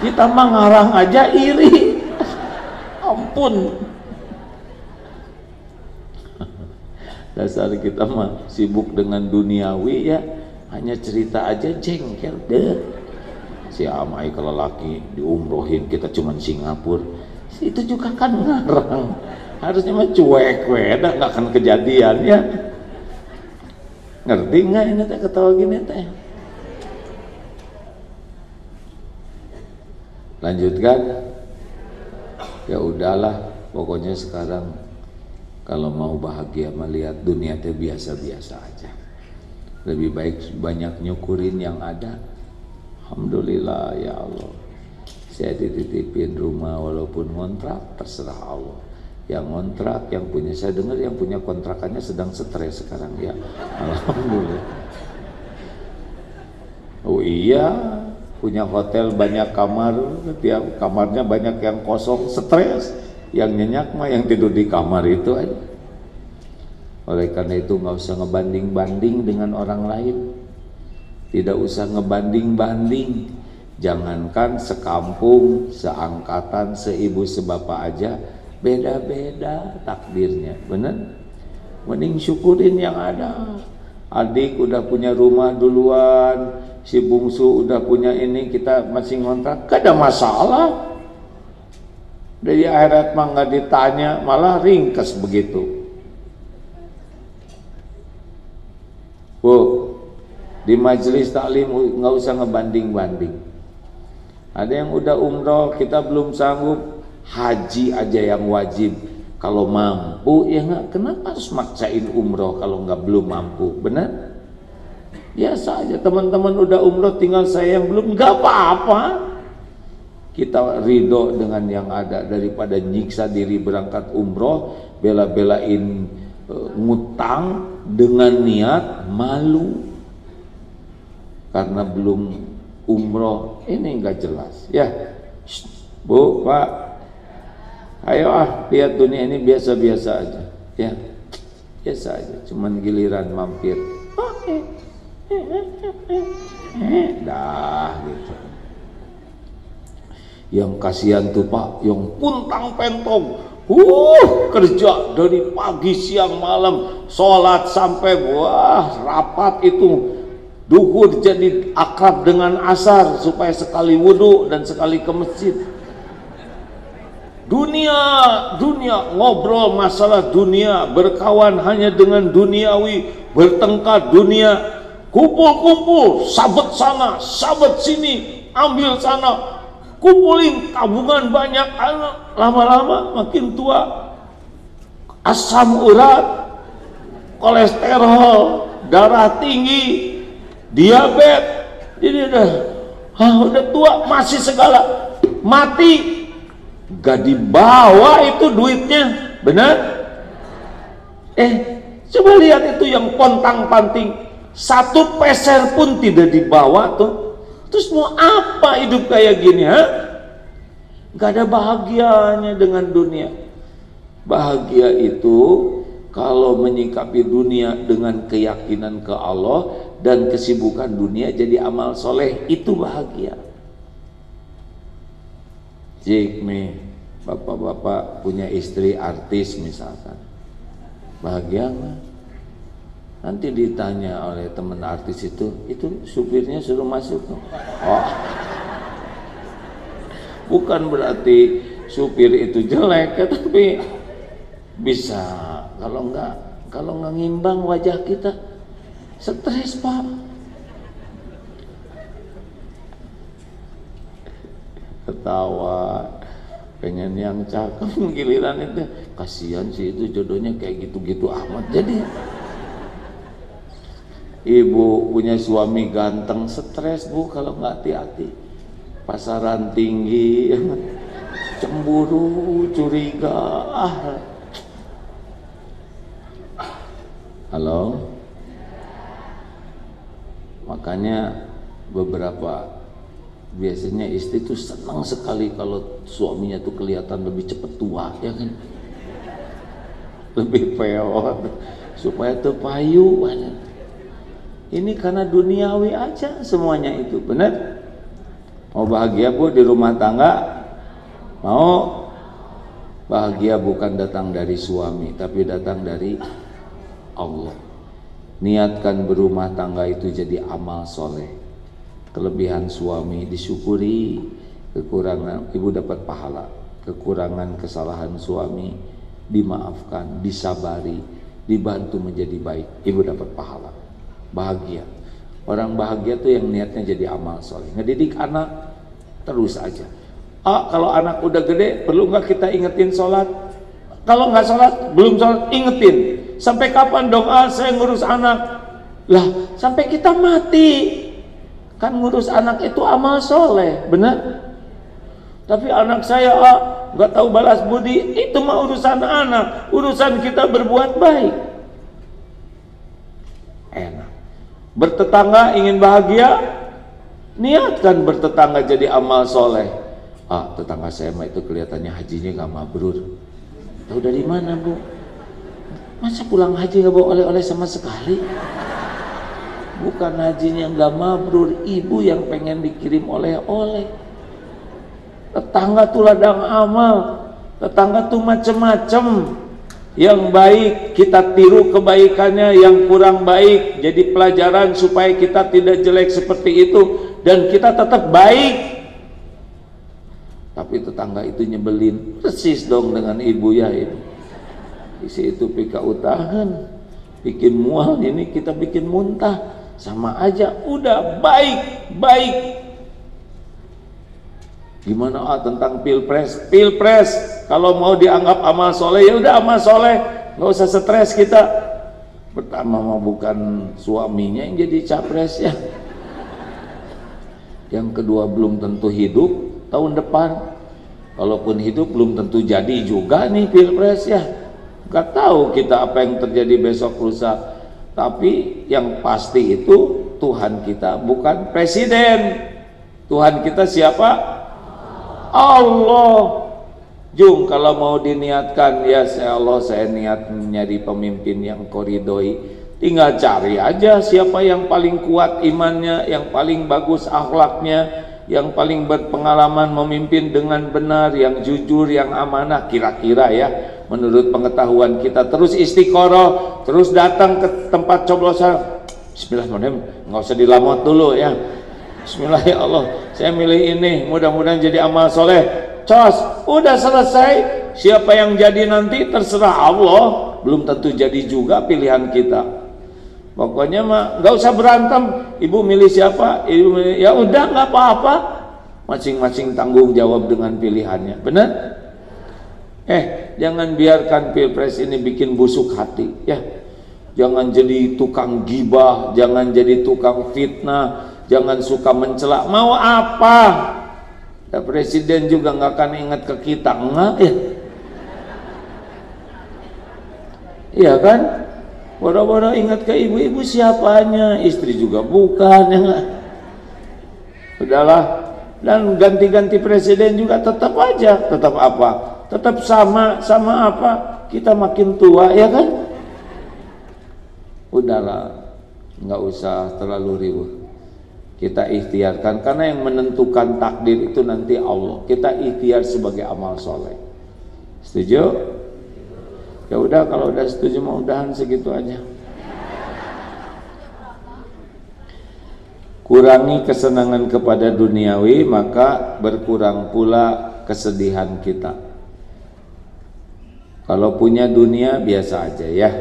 Kita mengarang aja iri. Ampun. Dasar kita mah sibuk dengan duniawi ya, hanya cerita aja jengkel deh. Si Amai kalau laki diumrohin kita cuman Singapura, itu juga kan ngarang. Harusnya mah cuek, nggak akan kejadian ya. Ngerti nggak ini teh ketawa gini teh? Lanjutkan. Ya udahlah, pokoknya sekarang kalau mau bahagia melihat dunia teh biasa-biasa aja. Lebih baik banyak nyukurin yang ada. Alhamdulillah ya Allah. Saya dititipin rumah walaupun ngontrak, terserah Allah. Yang ngontrak, yang punya, saya dengar yang punya kontrakannya sedang stres sekarang ya. Alhamdulillah. Oh iya, punya hotel banyak kamar, tiap kamarnya banyak yang kosong, stres. Yang nyenyak mah yang tidur di kamar itu aja. Oleh karena itu nggak usah ngebanding-banding dengan orang lain. Tidak usah ngebanding-banding. Jangankan sekampung, seangkatan, seibu sebapak aja, beda-beda takdirnya, bener? Mending syukurin yang ada. Adik udah punya rumah duluan, si bungsu udah punya ini, kita masih ngontrak, gak ada masalah. Dari akhirat mah nggak ditanya, malah ringkes begitu. Bu, di majelis taklim nggak usah ngebanding-banding. Ada yang udah umroh, kita belum sanggup, haji aja yang wajib. Kalau mampu ya nggak, kenapa harus maksain umroh kalau nggak belum mampu, benar? Biasa aja, teman-teman udah umroh, tinggal saya yang belum, nggak apa-apa. Kita ridho dengan yang ada daripada nyiksa diri berangkat umroh, bela-belain ngutang dengan niat malu karena belum umroh, ini nggak jelas ya. Bu, Pak, ayo lihat dunia ini biasa-biasa aja ya, biasa aja, cuman giliran mampir dah gitu. Yang kasihan tuh Pak, yang puntang pentong kerja dari pagi siang malam, sholat sampai rapat itu, duhur jadi akrab dengan asar supaya sekali wudhu dan sekali ke masjid. Dunia ngobrol masalah dunia, berkawan hanya dengan duniawi, bertengkar dunia, kumpul-kumpul, sabet sana, sabet sini, ambil sana, kumpulin tabungan banyak, lama-lama makin tua, asam urat, kolesterol, darah tinggi, diabetes, jadi udah tua masih segala, mati gak dibawa itu duitnya, benar? Coba lihat itu yang pontang-panting, 1 peser pun tidak dibawa tuh. Terus mau apa hidup kayak gini, ha? Gak ada bahagianya dengan dunia. Bahagia itu kalau menyikapi dunia dengan keyakinan ke Allah dan kesibukan dunia jadi amal soleh, itu bahagia. Jikme, bapak-bapak punya istri artis misalkan, bahagia nggak? Nanti ditanya oleh teman artis itu supirnya suruh masuk. Oh, bukan berarti supir itu jelek, tapi bisa kalau nggak ngimbang wajah kita, stres Pak. Ketawa, pengen yang cakep, giliran itu kasihan sih, itu jodohnya kayak gitu-gitu amat. Jadi ibu punya suami ganteng, stres Bu kalau nggak hati-hati. Pasaran tinggi, cemburu, curiga. Halo. Makanya biasanya istri tuh senang sekali kalau suaminya tuh kelihatan lebih cepat tua, ya kan? Lebih peot, supaya tuh payu. Ini karena duniawi aja semuanya itu, benar? Mau bahagia Bu di rumah tangga? Mau? Bahagia bukan datang dari suami, tapi datang dari Allah. Niatkan berumah tangga itu jadi amal soleh. Kelebihan suami disyukuri, kekurangan ibu dapat pahala, kekurangan kesalahan suami dimaafkan, disabari, dibantu menjadi baik, ibu dapat pahala. bahagia. Orang bahagia tuh yang niatnya jadi amal soleh. Ngedidik anak terus aja. Kalau anak udah gede, perlu nggak kita ingetin sholat? Kalau nggak sholat, belum sholat, ingetin. Sampai kapan dong? Saya ngurus anak. Lah, sampai kita mati. Kan ngurus anak itu amal soleh, benar? Tapi anak saya nggak tahu balas budi, itu mah urusan anak. Urusan kita berbuat baik. Enak. Bertetangga ingin bahagia, niatkan bertetangga jadi amal soleh. Tetangga saya mah itu kelihatannya hajinya nggak mabrur. Tahu dari mana, Bu? Masa pulang haji nggak bawa oleh-oleh sama sekali? Bukan hajinya nggak mabrur, ibu yang pengen dikirim oleh-oleh. Tetangga tuh ladang amal, tetangga tuh macem-macem. Yang baik kita tiru kebaikannya, yang kurang baik jadi pelajaran supaya kita tidak jelek seperti itu dan kita tetap baik. Tapi tetangga itu nyebelin, persis dong dengan ibu ya itu. Isi itu pika utahan, bikin mual, ini kita bikin muntah, sama aja. Udah baik. Gimana tentang pilpres? Pilpres kalau mau dianggap amal soleh, ya udah amal soleh, nggak usah stres kita. Pertama mah bukan suaminya yang jadi capres ya. Yang kedua belum tentu hidup tahun depan. Kalaupun hidup belum tentu jadi juga nih pilpres ya. Nggak tahu kita apa yang terjadi besok lusa. Tapi yang pasti itu Tuhan kita bukan presiden. Tuhan kita siapa? Allah. Jung, kalau mau diniatkan, ya Allah saya niat menjadi pemimpin yang koridoi, tinggal cari aja siapa yang paling kuat imannya, yang paling bagus akhlaknya, yang paling berpengalaman memimpin dengan benar, yang jujur, yang amanah, kira-kira ya menurut pengetahuan kita. Terus istiqoroh, terus datang ke tempat coblosan. Bismillahirrahmanirrahim, nggak usah dilamot dulu ya. Bismillah ya Allah, saya milih ini, mudah-mudahan jadi amal soleh. Cos, udah selesai. Siapa yang jadi nanti terserah Allah, belum tentu jadi juga pilihan kita. Pokoknya mah nggak usah berantem. Ibu milih siapa? Ibu milih, ya udah nggak apa-apa. Masing-masing tanggung jawab dengan pilihannya, benar? Jangan biarkan pilpres ini bikin busuk hati, ya. Jangan jadi tukang gibah, jangan jadi tukang fitnah. Jangan suka mencela. Mau apa? Ya, presiden juga nggak akan ingat ke kita, enggak ya? Iya kan? Boro-boro ingat ke ibu-ibu siapanya, istri juga bukan, ya enggak? Udahlah. Dan ganti-ganti presiden juga tetap aja, tetap apa? Tetap sama apa? Kita makin tua, ya kan? Udahlah, nggak usah terlalu ribut. Kita ikhtiarkan, karena yang menentukan takdir itu nanti Allah. Kita ikhtiar sebagai amal soleh. Setuju? Ya udah, kalau udah setuju mau udahan segitu aja. Kurangi kesenangan kepada duniawi, maka berkurang pula kesedihan kita. Kalau punya dunia biasa aja ya,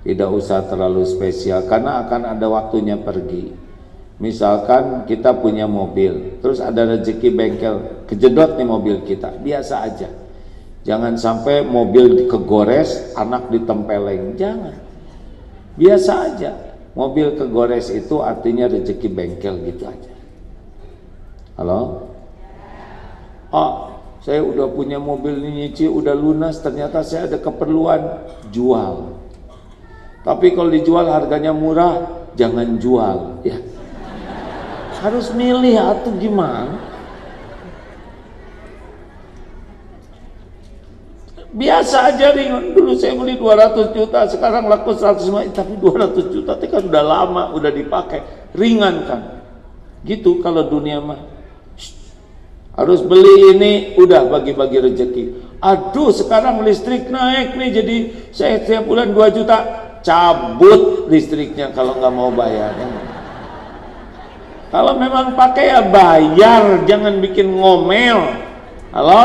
tidak usah terlalu spesial, karena akan ada waktunya pergi. Misalkan kita punya mobil, terus ada rezeki bengkel, kejedot nih mobil kita, biasa aja. Jangan sampai mobil kegores, anak ditempeleng, jangan. Biasa aja. Mobil kegores itu artinya rezeki bengkel gitu aja. Halo? Saya udah punya mobil ini nyicil, udah lunas, ternyata saya ada keperluan, jual. Tapi kalau dijual harganya murah, jangan jual, ya. Harus milih atau gimana? Biasa aja ringan. Dulu saya beli 200 juta, sekarang laku 150, tapi 200 juta itu kan udah lama, udah dipakai. Ringan kan? Gitu kalau dunia mah. Harus beli ini, udah bagi-bagi rezeki. Aduh, sekarang listrik naik nih, jadi saya setiap bulan 2 juta. Cabut listriknya kalau nggak mau bayar. Kalau memang pakai ya bayar, jangan bikin ngomel. Halo?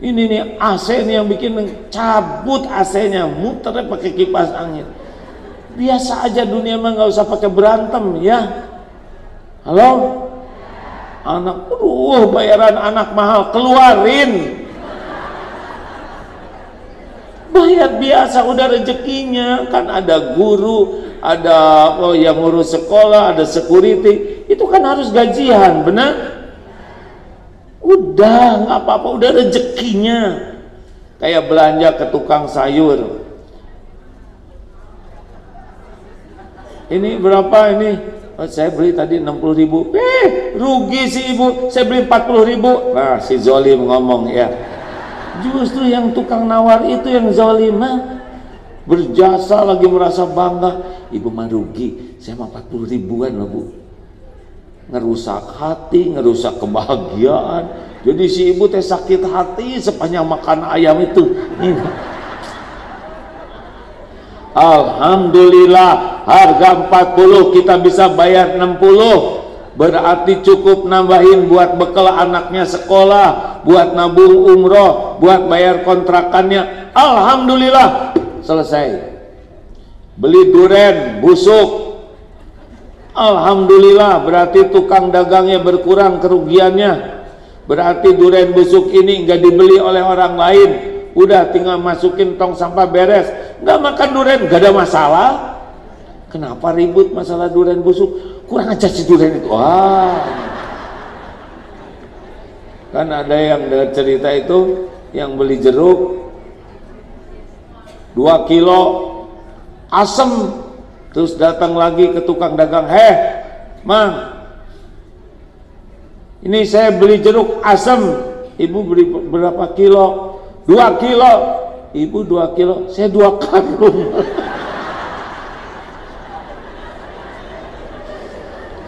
Ini nih AC nih yang bikin, cabut AC-nya, muternya pakai kipas angin. Biasa aja dunia mah, nggak usah pakai berantem ya. Halo? Anak, bayaran anak mahal, keluarin. Bayar biasa, udah rezekinya. Kan ada guru, ada yang ngurus sekolah, ada security. Itu kan harus gajian, benar? Udah, nggak apa-apa, udah rezekinya. Kayak belanja ke tukang sayur. Ini berapa ini? Oh, saya beli tadi 60.000. Rugi si ibu, saya beli 40.000. Nah, si zolim ngomong ya. Justru yang tukang nawar itu yang zolim, berjasa lagi merasa bangga. Ibu mah rugi, saya mah 40.000-an loh bu. Ngerusak hati, ngerusak kebahagiaan. Jadi si ibu teh sakit hati sepanjang makan ayam itu. Alhamdulillah, harga 40 kita bisa bayar 60. Berarti cukup nambahin buat bekal anaknya sekolah, buat nabung umroh, buat bayar kontrakannya. Alhamdulillah, selesai. Beli duren busuk, alhamdulillah, berarti tukang dagangnya berkurang kerugiannya. Berarti duren busuk ini nggak dibeli oleh orang lain, udah tinggal masukin tong sampah beres. Nggak makan duren, nggak ada masalah. Kenapa ribut masalah duren busuk? Kurang aja si duren itu. Wah, kan ada yang dengar cerita itu, yang beli jeruk 2 kilo asem, terus datang lagi ke tukang dagang, Mang, ini saya beli jeruk asem, ibu beli berapa kilo? 2 kilo. Ibu 2 kilo, saya 2 karung.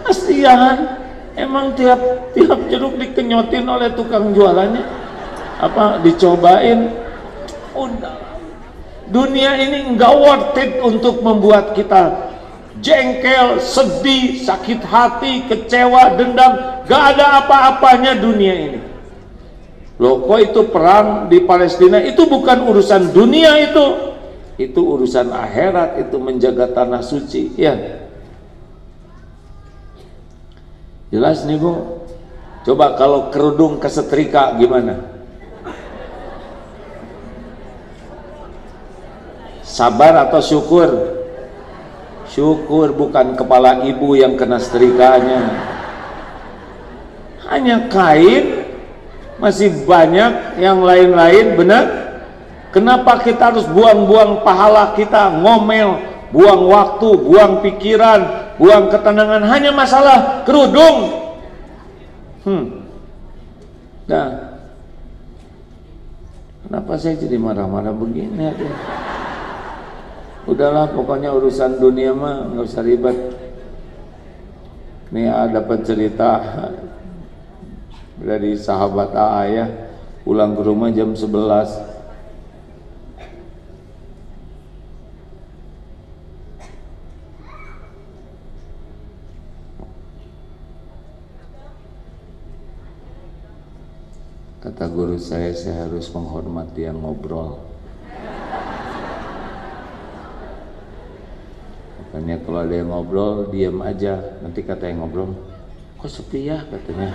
Kasihan, emang tiap jeruk dikenyotin oleh tukang jualannya, apa dicobain. Udah, dunia ini enggak worth it untuk membuat kita jengkel, sedih, sakit hati, kecewa, dendam. Gak ada apa-apanya dunia ini. Loh, kok itu perang di Palestina itu bukan urusan dunia, itu urusan akhirat, itu menjaga tanah suci ya. Jelas nih bu. Coba kalau kerudung kesetrika gimana? Sabar atau syukur? Syukur, bukan kepala ibu yang kena setrikanya. Hanya kain, masih banyak yang lain-lain, benar? Kenapa kita harus buang-buang pahala kita, ngomel, buang waktu, buang pikiran, buang ketenangan hanya masalah kerudung? Nah, kenapa saya jadi marah-marah begini? Udahlah, pokoknya urusan dunia mah nggak usah ribet. Nih dapat cerita dari sahabat ya, pulang ke rumah jam 11. Kata guru saya harus menghormati yang ngobrol. Makanya kalau ada yang ngobrol, diam aja. Nanti kata yang ngobrol, kok sepi ya katanya.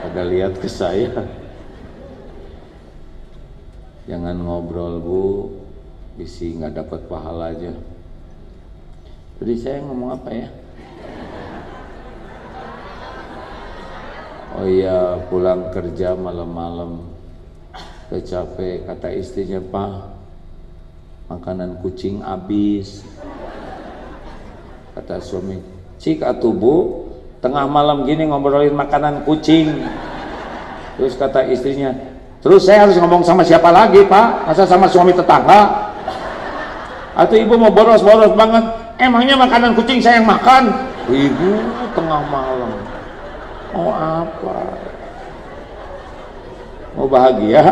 Pada lihat ke saya. Jangan ngobrol bu, bisi nggak dapat pahala aja. Jadi saya ngomong apa ya? Oh iya, pulang kerja malam-malam, udah capek. Kata istrinya, Pak, makanan kucing habis. Kata suami, cik atuh bu, tengah malam gini ngobrolin makanan kucing. Terus kata istrinya, terus saya harus ngomong sama siapa lagi Pak? Masa sama suami tetangga? Atau ibu mau boros-boros banget? Emangnya makanan kucing saya yang makan? Ibu tengah malam mau apa? Mau bahagia?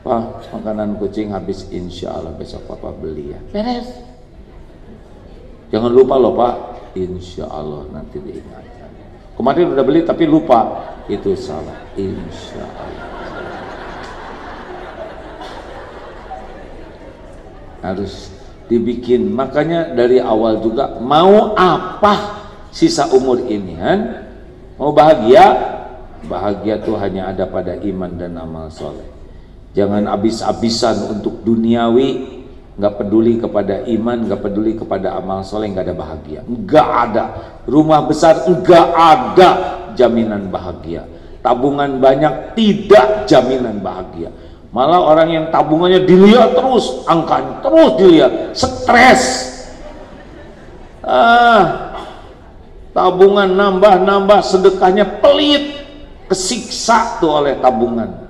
Pak, makanan kucing habis, insya Allah besok papa beli ya. Beres. Jangan lupa loh Pak, insya Allah nanti diingatkan. Kemarin udah beli tapi lupa, itu salah. Insya Allah. dibikin. Makanya dari awal juga mau apa sisa umur ini kan? Mau bahagia? Bahagia tuh hanya ada pada iman dan amal soleh. Jangan habis-habisan untuk duniawi, nggak peduli kepada iman, nggak peduli kepada amal soleh, nggak ada bahagia. Nggak ada rumah besar, nggak ada jaminan bahagia. Tabungan banyak tidak jaminan bahagia. Malah orang yang tabungannya dilihat terus, angkanya terus dilihat, stres. Tabungan nambah-nambah, sedekahnya pelit, kesiksa tuh oleh tabungan.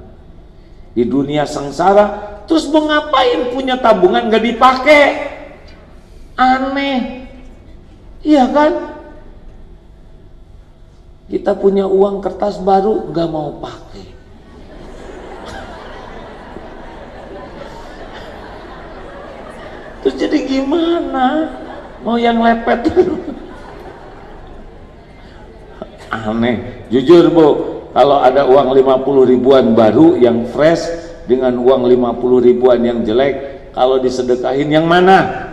Di dunia sengsara, terus mau ngapain punya tabungan gak dipakai? Aneh, iya kan? Kita punya uang kertas baru gak mau pakai. Terus jadi gimana? Mau yang lepet? Aneh, jujur Bu, kalau ada uang 50 ribuan baru yang fresh dengan uang 50 ribuan yang jelek, kalau disedekahin yang mana?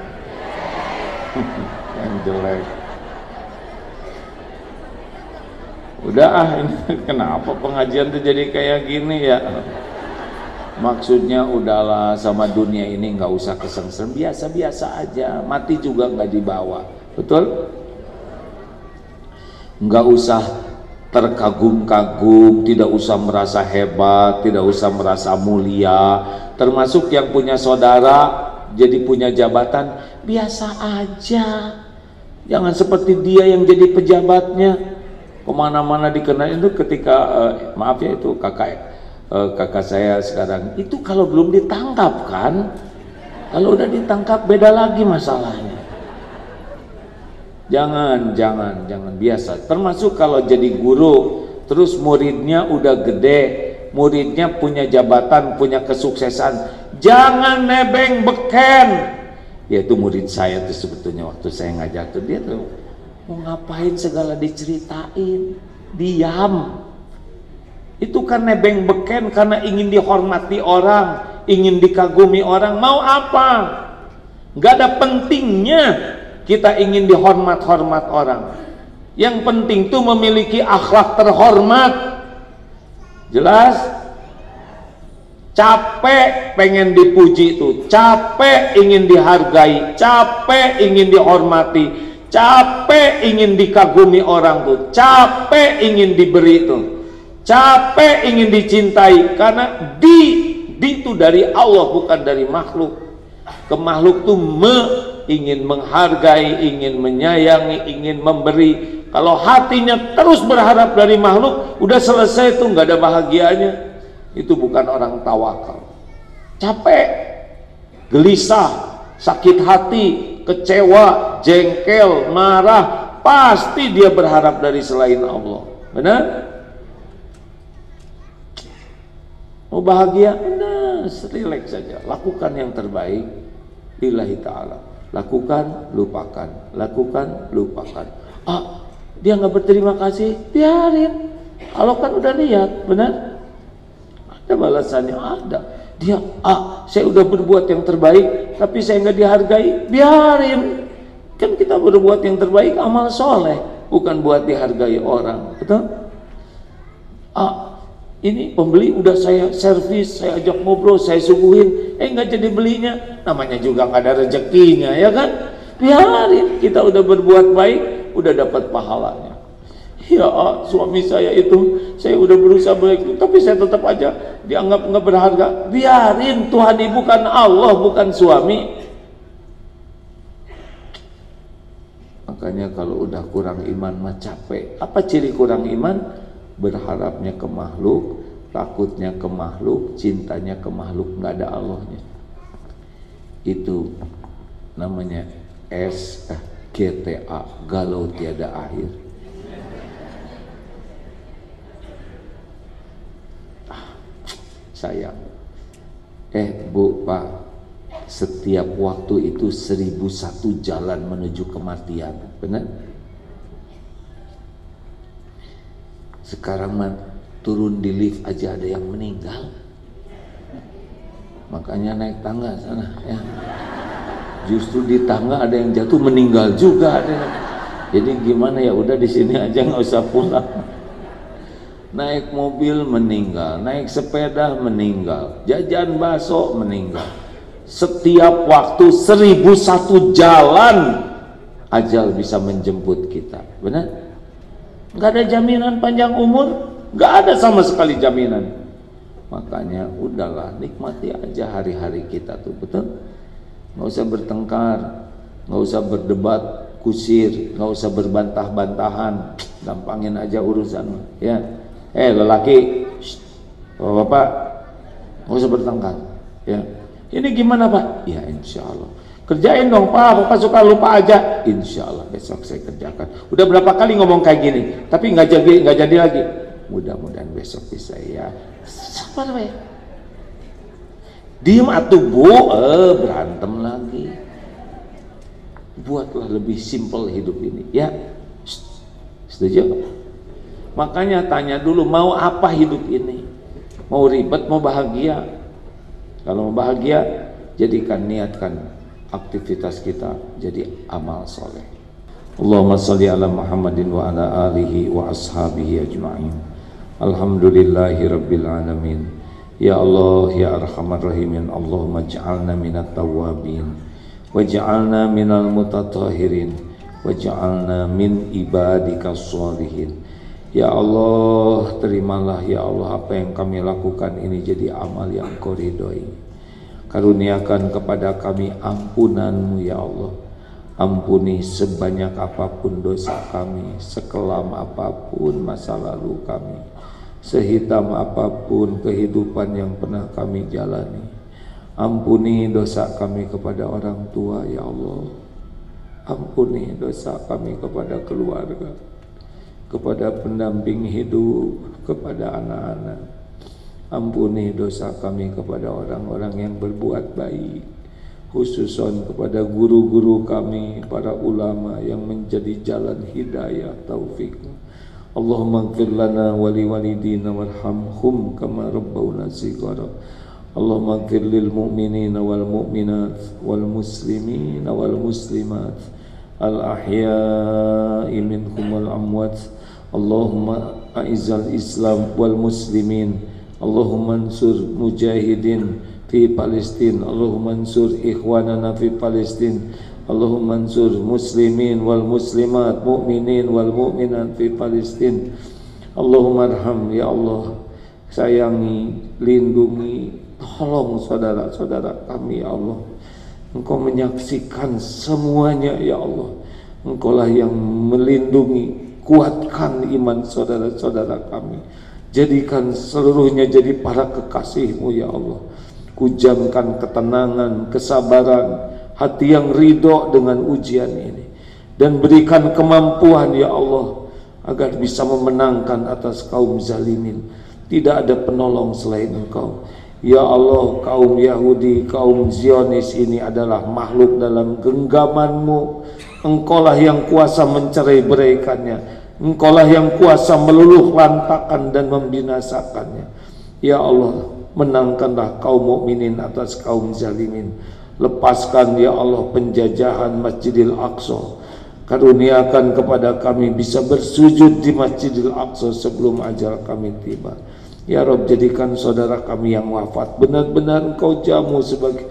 Yang jelek. Udah ini kenapa pengajian tuh jadi kayak gini ya? Maksudnya udahlah, sama dunia ini nggak usah kesengsem, biasa-biasa aja, mati juga nggak dibawa, betul? Nggak usah terkagum-kagum, tidak usah merasa hebat, tidak usah merasa mulia. Termasuk yang punya saudara jadi punya jabatan, biasa aja. Jangan seperti dia yang jadi pejabatnya, kemana-mana dikenal. Itu ketika maaf ya, itu kakak saya sekarang itu kalau belum ditangkap kan, kalau udah ditangkap beda lagi masalahnya. Jangan biasa. Termasuk kalau jadi guru, terus muridnya udah gede, muridnya punya jabatan, punya kesuksesan, jangan nebeng beken. Ya itu murid saya tuh sebetulnya waktu saya ngajar tuh, dia tuh mau ngapain segala diceritain, diam. Itu kan nebeng beken karena ingin dihormati orang, ingin dikagumi orang. Mau apa? Gak ada pentingnya kita ingin dihormat-hormat orang. Yang penting tuh memiliki akhlak terhormat. Jelas? Capek pengen dipuji tuh, capek ingin dihargai, capek ingin dihormati, capek ingin dikagumi orang tuh, capek ingin diberi tuh, capek ingin dicintai. Karena di itu dari Allah, bukan dari makhluk. Ke makhluk tuh ingin menghargai, ingin menyayangi, ingin memberi. Kalau hatinya terus berharap dari makhluk, udah selesai tuh, nggak ada bahagianya. Itu bukan orang tawakal. Capek, gelisah, sakit hati, kecewa, jengkel, marah, pasti dia berharap dari selain Allah. Benar? Mau bahagia? Benar, relax saja. Lakukan yang terbaik lillahi ta'ala. Lakukan, lupakan. Lakukan, lupakan. Dia nggak berterima kasih, biarin. Allah kan udah lihat, benar? Ada balasannya, ada. Dia, saya udah berbuat yang terbaik, tapi saya nggak dihargai, biarin. Kan kita berbuat yang terbaik amal soleh, bukan buat dihargai orang, betul? Ini pembeli udah saya servis, saya ajak ngobrol, saya suguhin, nggak jadi belinya, namanya juga nggak ada rezekinya, ya kan? Biarin, kita udah berbuat baik, udah dapat pahalanya. Ya suami saya itu, saya udah berusaha baik, tapi saya tetap aja dianggap nggak berharga. Biarin, Tuhan ibu kan Allah, bukan suami. Makanya kalau udah kurang iman mah capek. Apa ciri kurang iman? Berharapnya ke makhluk, takutnya ke makhluk, cintanya ke makhluk, nggak ada Allahnya. Itu namanya GTA, galau tiada akhir. Sayang. Bu, Pak, setiap waktu itu 1001 jalan menuju kematian, benar? Sekarang mah turun di lift aja ada yang meninggal. Makanya naik tangga sana ya. Justru di tangga ada yang jatuh meninggal juga ada. Jadi gimana ya, udah di sini aja nggak usah pulang. Naik mobil meninggal, naik sepeda meninggal, jajan bakso meninggal. Setiap waktu 1001 jalan ajal bisa menjemput kita, benar? Nggak ada jaminan panjang umur, nggak ada sama sekali jaminan. Makanya udahlah, nikmati aja hari-hari kita tuh, betul? Nggak usah bertengkar, nggak usah berdebat kusir, nggak usah berbantah-bantahan, gampangin aja urusan, ya. Lelaki, bapak, nggak usah bertengkar, ya. Ini gimana Pak? Ya insya Allah. Kerjain dong Pak, Bapak suka lupa aja. Insya Allah besok saya kerjakan. Udah berapa kali ngomong kayak gini, tapi nggak jadi lagi. Mudah-mudahan besok bisa ya. Sabar Pak ya. Diem atuh Bu, berantem lagi. Buatlah lebih simpel hidup ini, ya. Setuju? Makanya tanya dulu, mau apa hidup ini? Mau ribet, mau bahagia? Kalau mau bahagia, niatkan aktivitas kita jadi amal soleh. Allahumma salli ala Muhammadin wa ala alihi wa ashabihi ajma'in. Alhamdulillahi rabbil alamin. Ya Allah ya arhamar rahimin, Allahumma ja'alna minat tawabin waj'alna minal mutatahirin waj'alna min ibadikas sholihin. Ya Allah, terimalah ya Allah apa yang kami lakukan ini jadi amal yang Kau ridhoi. Karuniakan kepada kami ampunan-Mu ya Allah. Ampuni sebanyak apapun dosa kami, sekelam apapun masa lalu kami, sehitam apapun kehidupan yang pernah kami jalani. Ampuni dosa kami kepada orang tua ya Allah. Ampuni dosa kami kepada keluarga, kepada pendamping hidup, kepada anak-anak. Ampuni dosa kami kepada orang-orang yang berbuat baik, khususon kepada guru-guru kami, para ulama yang menjadi jalan hidayah taufik. Allahumma ighfir lana wa liwalidina warhamhum kama rabbawna shighara. Allahumma ighfir lil mu'minina wal mu'minat wal muslimina wal muslimat al ahya'i minhum wal amwat. Allahumma a'izzal Islam wal muslimin. Allahumma ansur mujahidin fi Palestin. Allahumma ansur ikhwanana fi Palestin. Allahumma ansur muslimin wal muslimat, mu'minin wal mu'minat fi Palestin. Allahumma arham ya Allah, sayangi, lindungi, tolong saudara-saudara kami ya Allah. Engkau menyaksikan semuanya ya Allah. Engkaulah yang melindungi, kuatkan iman saudara-saudara kami. Jadikan seluruhnya jadi para kekasih-Mu ya Allah. Kujamkan ketenangan, kesabaran, hati yang ridho dengan ujian ini. Dan berikan kemampuan ya Allah agar bisa memenangkan atas kaum zalimin. Tidak ada penolong selain Engkau. Ya Allah, kaum Yahudi, kaum Zionis ini adalah makhluk dalam genggaman-Mu. Engkaulah yang kuasa mencerai-beraikannya. Engkaulah yang kuasa meluluh lantakan dan membinasakannya. Ya Allah, menangkanlah kaum mukminin atas kaum zalimin. Lepaskan ya Allah penjajahan Masjidil Aqsa. Karuniakan kepada kami bisa bersujud di Masjidil Aqsa sebelum ajal kami tiba. Ya Rabb, jadikan saudara kami yang wafat benar-benar Engkau jamu sebagai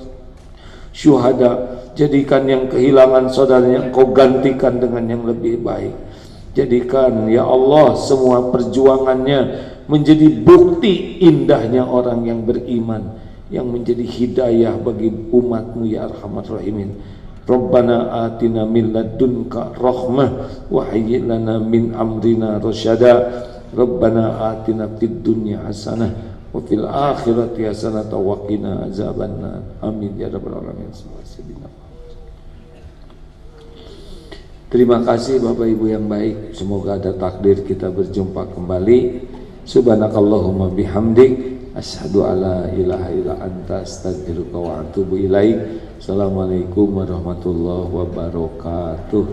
syuhada. Jadikan yang kehilangan saudaranya Engkau gantikan dengan yang lebih baik. Jadikan ya Allah semua perjuangannya menjadi bukti indahnya orang yang beriman, yang menjadi hidayah bagi umat-Mu ya Arhamar Rahimin. Rabbana atina min ladunka rahmah wa hayyi lana min amrina rasyada. Rabbana atina fid dunya hasanah wa fil akhirati hasanah wa qina azabannar. Amin ya rabbal alamin. Terima kasih Bapak Ibu yang baik. Semoga ada takdir kita berjumpa kembali. Subhanakallahumma bihamdik, asyhadu alla ilaha illa anta, astaghfiruka wa atubu ilaik. Assalamualaikum warahmatullahi wabarakatuh.